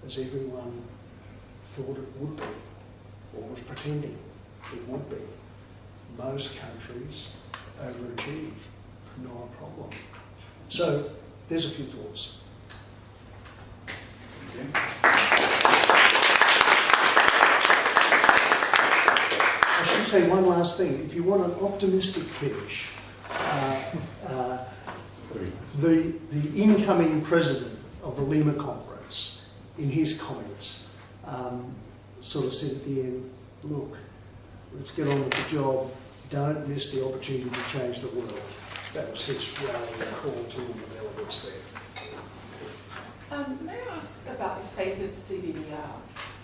as everyone thought it would be, or was pretending it would be. Most countries overachieved, not a problem. So there's a few thoughts. Thank you. I should say one last thing. If you want an optimistic finish, the incoming president of the Lima conference, in his comments, sort of said at the end, look, let's get on with the job, don't miss the opportunity to change the world. That was his rallying call to all the delegates there. May I ask about the fate of CBDR?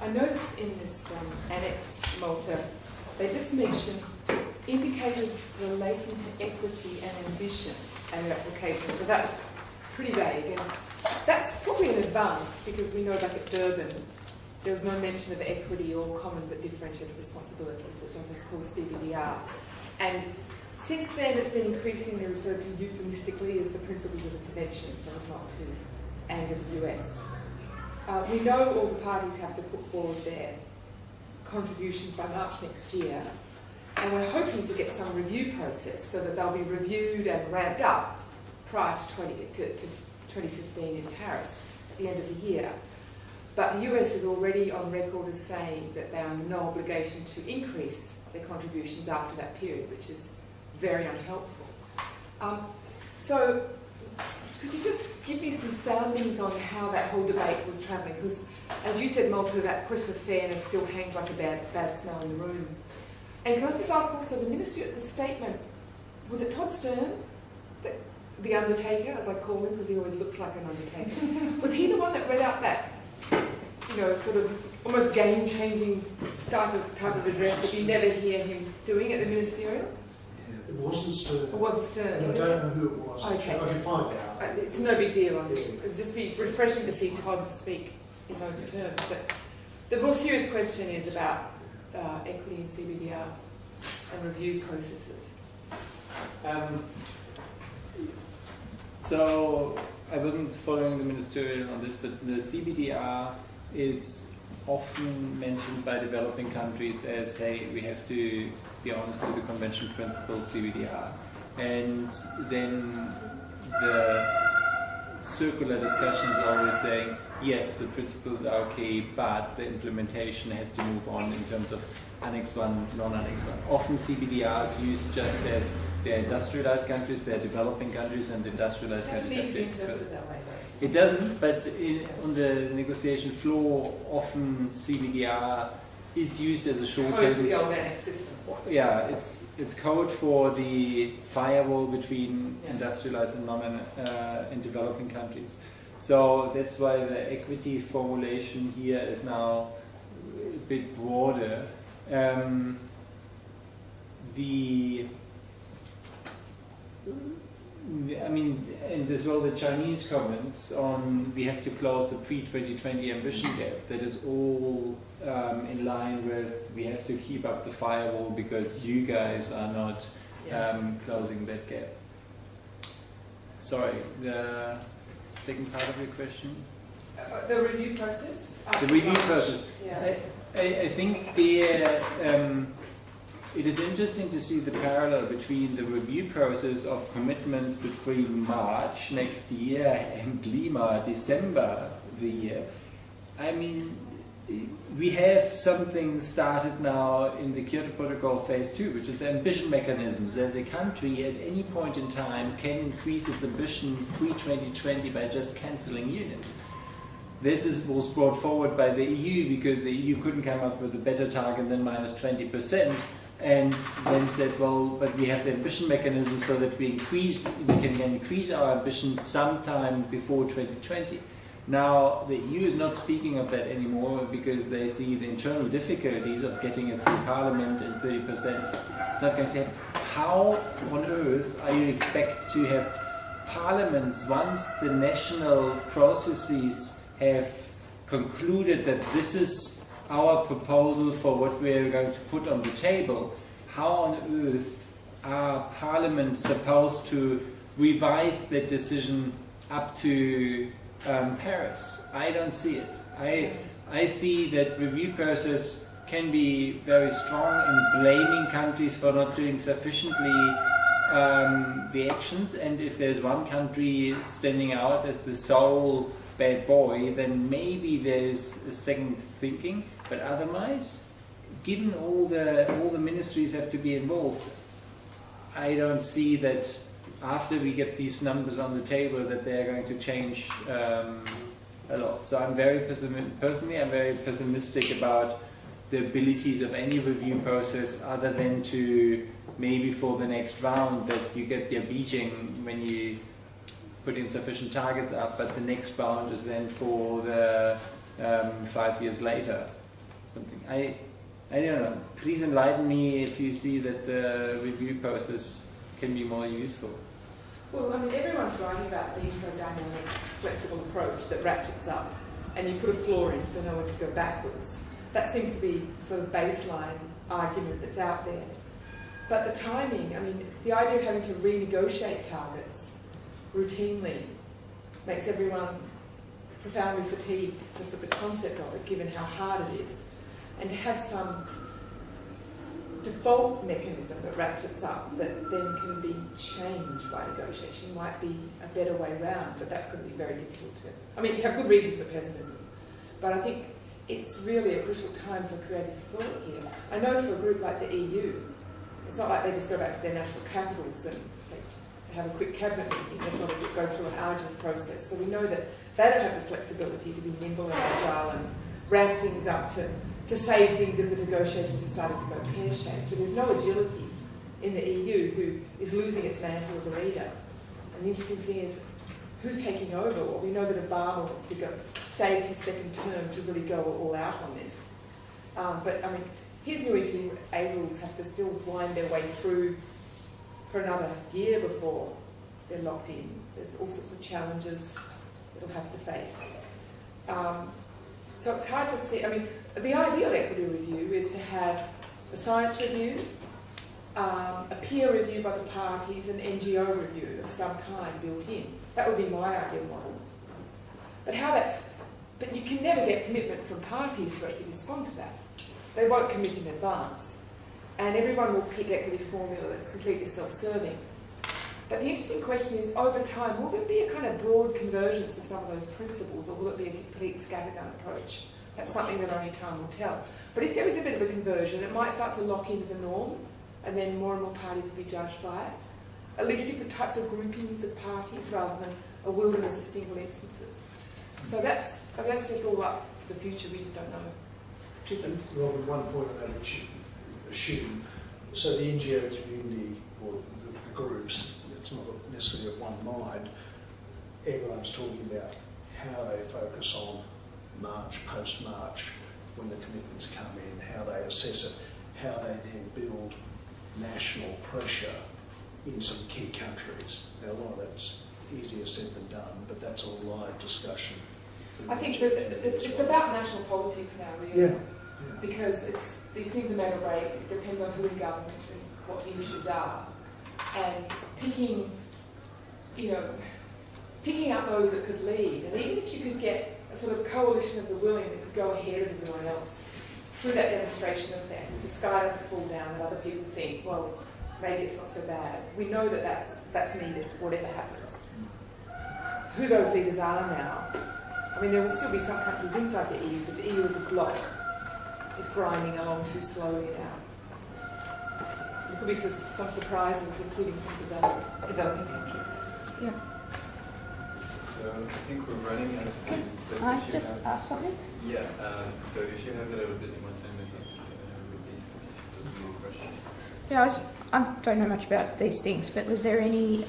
I noticed in this annex, Malte, they just mentioned indicators relating to equity and ambition and their application. So that's pretty vague. And that's probably an advance because we know back at Durban, there was no mention of equity or common but differentiated responsibilities, which I'll just call CBDR. And since then, it's been increasingly referred to euphemistically as the principles of the convention, so as not to anger the US. We know all the parties have to put forward their contributions by March next year, and we're hoping to get some review process so that they'll be reviewed and ramped up prior to 2015 in Paris at the end of the year. But the US is already on record as saying that they are under no obligation to increase their contributions after that period, which is very unhelpful. So could you just give me some soundings on how that whole debate was travelling? Because, as you said, Malte, that question of fairness still hangs like a bad smell in the room. And can I just ask also, the minister at the statement, was it Todd Stern, the undertaker, as I call him, because he always looks like an undertaker? Was he the one that read out that, sort of almost game-changing type of address that you never hear him doing at the ministerial? It wasn't Stern. It wasn't Stern. I don't know who it was. Okay. I can find out. It's no big deal. It'd just be refreshing to see Todd speak in those terms. But the more serious question is about equity in CBDR and review processes. So I wasn't following the ministerial on this, but the CBDR is often mentioned by developing countries as, hey, we have to be honest with the convention principles, CBDR. And then the circular discussion is always saying, yes, the principles are okay, but the implementation has to move on in terms of Annex 1, non-Annex 1. Often CBDR is used just as they're industrialized countries, they're developing countries, and industrialized countries have to interpret that way. It doesn't, but on the negotiation floor, often CBDR is used as a shorthand. Code for the organic system. Yeah, it's code for the firewall between industrialized and in developing countries. So that's why the equity formulation here is now a bit broader. And as well the Chinese comments on we have to close the pre-2020 ambition gap, that is all in line with we have to keep up the firewall because you guys are not closing that gap. Sorry, the second part of your question? The review process? The review process. Yeah. I think it is interesting to see the parallel between the review process of commitments between March next year and Lima, December the year. I mean, we have something started now in the Kyoto Protocol Phase 2, which is the ambition mechanisms, that the country at any point in time can increase its ambition pre-2020 by just cancelling units. This was brought forward by the EU because the EU couldn't come up with a better target than minus 20%, and then said, well, but we have the ambition mechanism so that we can increase our ambition sometime before 2020. Now, the EU is not speaking of that anymore because they see the internal difficulties of getting it through Parliament and 30%. It's not going to happen. How on earth are you expect to have parliaments, once the national processes have concluded that this is our proposal for what we're going to put on the table, how on earth are parliaments supposed to revise that decision up to Paris? I don't see it. I see that review process can be very strong in blaming countries for not doing sufficiently the actions, and if there's one country standing out as the sole bad boy, then maybe there's a second thinking. But otherwise, given all the ministries have to be involved, I don't see that after we get these numbers on the table that they're going to change a lot. So I'm very personally, I'm very pessimistic about the abilities of any review process, other than to maybe for the next round that you get your beating when you put in sufficient targets up, but the next round is then for the 5 years later. Something I don't know. Please enlighten me if you see that the review process can be more useful. Well, I mean, everyone's writing about the infodynamic, flexible approach that ratchets up, and you put a floor in so no one can go backwards. That seems to be the sort of baseline argument that's out there. But the timing, I mean, the idea of having to renegotiate targets routinely makes everyone profoundly fatigued just at the concept of it, given how hard it is. And to have some default mechanism that ratchets up that then can be changed by negotiation might be a better way round, but that's going to be very difficult to... I mean, you have good reasons for pessimism, but I think it's really a crucial time for creative thought here. I know for a group like the EU, it's not like they just go back to their national capitals and say, have a quick cabinet meeting. They've got to go through an arduous process. So we know that they don't have the flexibility to be nimble and agile and ramp things up to save things if the negotiations are starting to go pear-shaped. So there's no agility in the EU, who is losing its mantle as a leader. And the interesting thing is, who's taking over? Well, we know that Obama wants to save his second term to really go all out on this. But I mean, his new EPA rules have to still wind their way through for another year before they're locked in. There's all sorts of challenges it'll have to face. So it's hard to see. I mean, the ideal equity review is to have a science review, a peer review by the parties, an NGO review of some kind built in. That would be my ideal model. But you can never get commitment from parties to actually respond to that. They won't commit in advance. And everyone will pick equity formula that's completely self-serving. But the interesting question is, over time, will there be a kind of broad convergence of some of those principles, or will it be a complete scattergun approach? That's something that only time will tell. But if there is a bit of a conversion, it might start to lock in as a norm, and then more and more parties will be judged by it. At least different types of groupings of parties, rather than a wilderness of single instances. So that's just all up for the future. We just don't know. It's tricky. Robin, one point on that, which assume, so the NGO community, or the groups, it's not necessarily of one mind, everyone's talking about how they focus on March, post-March, when the commitments come in, how they assess it, how they then build national pressure in some key countries. Now, a lot of that's easier said than done, but that's a live discussion. I think that it's about national politics now, really. Yeah. Because these things are made or break. It depends on who in government and what the issues are. And picking out those that could lead. And even if you could get a sort of coalition of the willing that could go ahead of everyone else through that demonstration effect, the sky doesn't fall down and other people think, well, maybe it's not so bad. We know that that's needed, whatever happens. Who those leaders are now, I mean, there will still be some countries inside the EU, but the EU as a bloc is grinding along too slowly now. There could be some surprises, including some developing countries. Yeah. So I think we're running out of time. But I if you just have- ask something? Yeah, so if you have a little bit more time, I think would be for some more questions. Yeah, I don't know much about these things, but was there any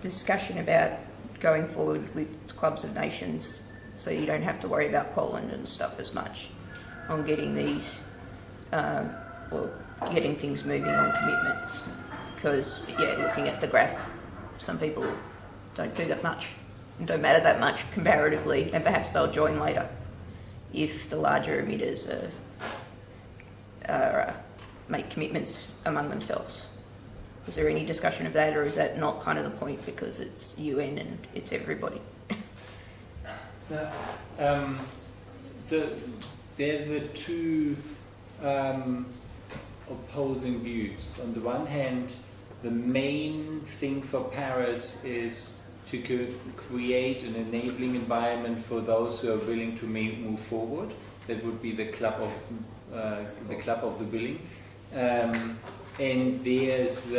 discussion about going forward with clubs of nations so you don't have to worry about Poland and stuff as much on getting these, getting things moving on commitments? Because, yeah, looking at the graph, some people don't do that much, and don't matter that much comparatively, and perhaps they'll join later if the larger emitters make commitments among themselves. Is there any discussion of that, or is that not kind of the point because it's UN and it's everybody? So there were two opposing views. On the one hand, the main thing for Paris is to create an enabling environment for those who are willing to move forward. That would be the club of the willing. And there's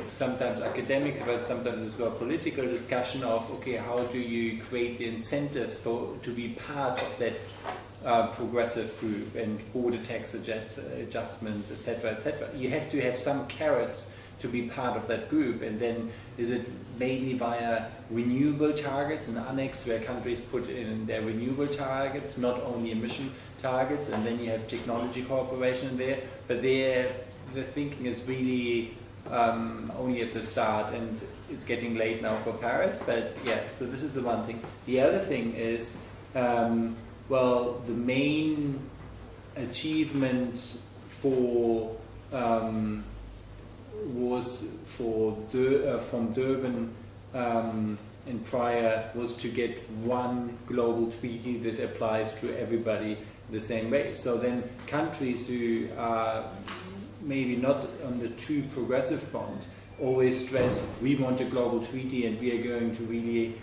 sometimes academic, but sometimes as well political discussion of, okay, how do you create the incentives to be part of that progressive group, and border tax adjustments, etc., etc. You have to have some carrots to be part of that group, and then is it mainly via renewable targets, an annex where countries put in their renewable targets, not only emission targets, and then you have technology cooperation there, but there the thinking is really only at the start, and it's getting late now for Paris, but yeah, so this is the one thing. The other thing is, well, the main achievement for was from Durban and prior was to get one global treaty that applies to everybody the same way. So then countries who are maybe not on the too progressive front always stress, we want a global treaty and we are going to really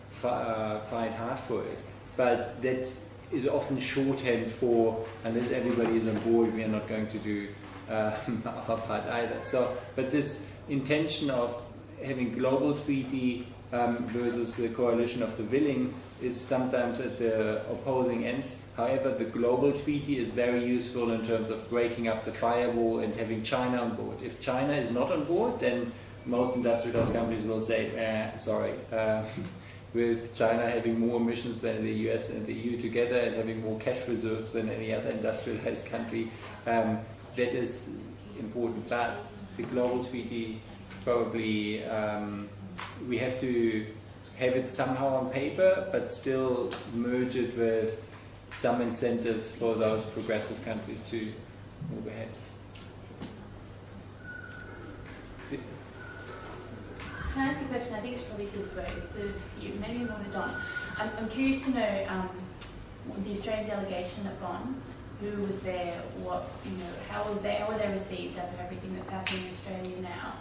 fight hard for it. But that is often shorthand for, unless everybody is on board, we are not going to do our part either. So, but this intention of having global treaty versus the coalition of the willing is sometimes at the opposing ends. However, the global treaty is very useful in terms of breaking up the firewall and having China on board. If China is not on board, then most industrialized countries will say, sorry. With China having more emissions than the US and the EU together and having more cash reserves than any other industrialized country, that is important. But the global treaty probably, we have to have it somehow on paper, but still merge it with some incentives for those progressive countries to move ahead. Can I ask a question? I think it's probably to both of you, maybe more to Don. I'm curious to know the Australian delegation at Bonn, who was there, what, how were they received after everything that's happening in Australia now?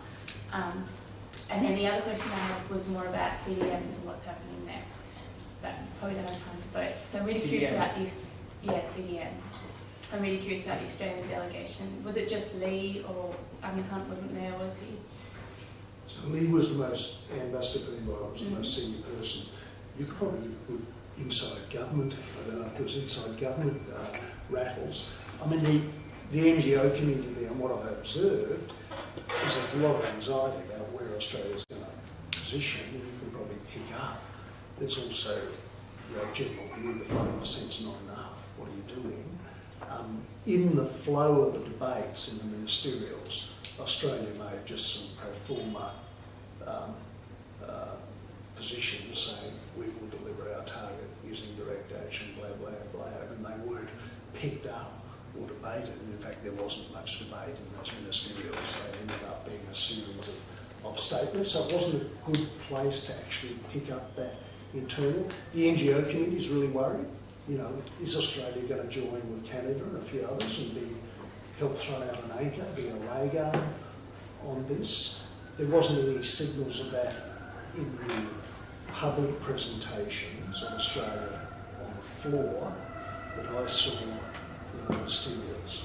And then the other question I had was more about CDMs and what's happening there. But probably don't have time for both. So I'm really curious about this. Yeah, CDM. I'm really curious about the Australian delegation. Was it just Lee, or Hunt wasn't there, was he? So Lee was the most, Ambassador for the Environment was the most senior person. You could probably put inside government, I don't know if there was inside government rattles. I mean, the NGO community there, and what I've observed, is there's a lot of anxiety about where Australia's going to position, and you can probably pick up. There's also general view the 5%'s not enough, what are you doing? In the flow of the debates in the ministerials, Australia made just some pro forma positions saying we will deliver our target using direct action, blah, blah, blah, and they weren't picked up or debated. And in fact, there wasn't much debate in those ministerials. They ended up being a series of statements. So it wasn't a good place to actually pick up that internal. The NGO community is really worried. Is Australia going to join with Canada and a few others and help throw out an anchor, be a lagard on this? There wasn't any signals of that in the public presentations of Australia on the floor that I saw in the ministerials.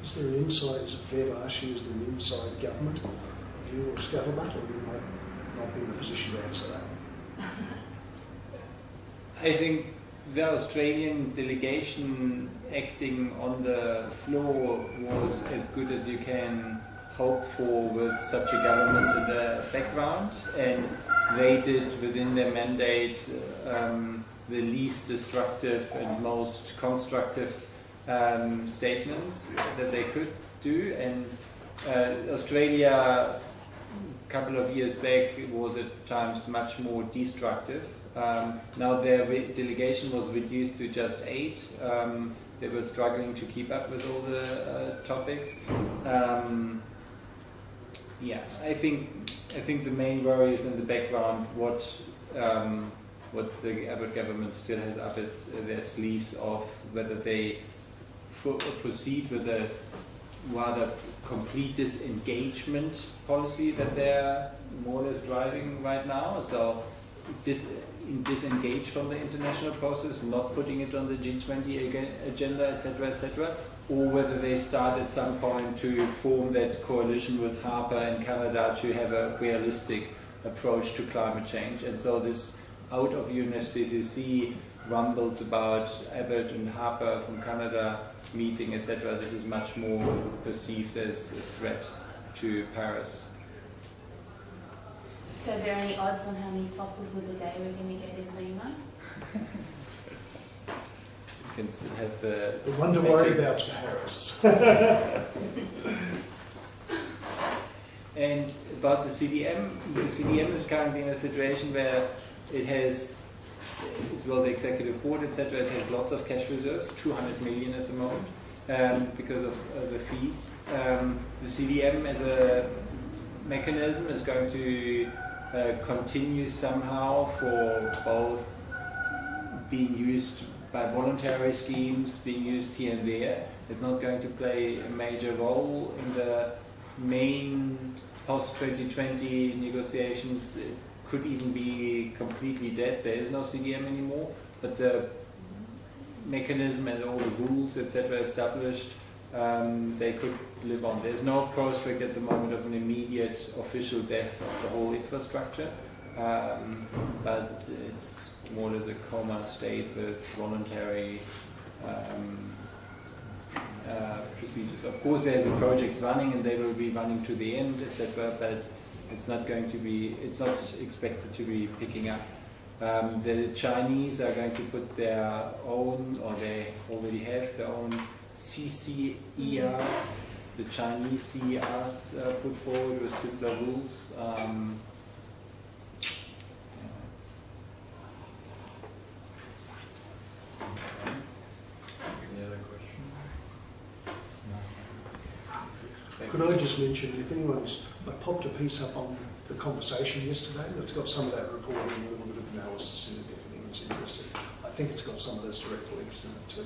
Is there an inside, is it fair to ask you, is there an inside government view of scuttlebutt, or you might not be in a position to answer that? I think the Australian delegation acting on the floor was as good as you can hope for with such a government in the background, and they did within their mandate the least destructive and most constructive statements that they could do, and Australia couple of years back it was at times much more destructive. Now their delegation was reduced to just 8. They were struggling to keep up with all the topics. Yeah, I think the main worry is in the background what the Abbott government still has up their sleeves of whether they proceed with a rather complete disengagement policy that they're more or less driving right now. So disengage from the international process, not putting it on the G20 agenda, etc., or whether they start at some point to form that coalition with Harper and Canada to have a realistic approach to climate change. And so this out of UNFCCC rumbles about Abbott and Harper from Canada meeting, etc. This is much more perceived as a threat to Paris. So are there any odds on how many fossils of the day we're going to get in Lima? You can still have the one to worry about is Paris. And about the CDM is currently in a situation where it has, as well the executive board, etc., it has lots of cash reserves, 200 million at the moment, because of the fees. The CDM as a mechanism is going to continue somehow for both being used by voluntary schemes, being used here and there. It's not going to play a major role in the main post-2020 negotiations. It could even be completely dead. There is no CDM anymore, but the mechanism and all the rules, etc., established, they could live on. There's no prospect at the moment of an immediate official death of the whole infrastructure, but it's more or less a coma state with voluntary procedures. Of course, there are the projects running, and they will be running to the end, etc., but it's not expected to be picking up. The Chinese are going to put their own, or they already have their own CCERs. The Chinese CERs put forward with simpler rules. Any other questions? Could I just mention, if anyone's, I popped a piece up on the conversation yesterday that's got some of that reporting and a little bit of analysis in it if anyone's interested. I think it's got some of those direct links in it too.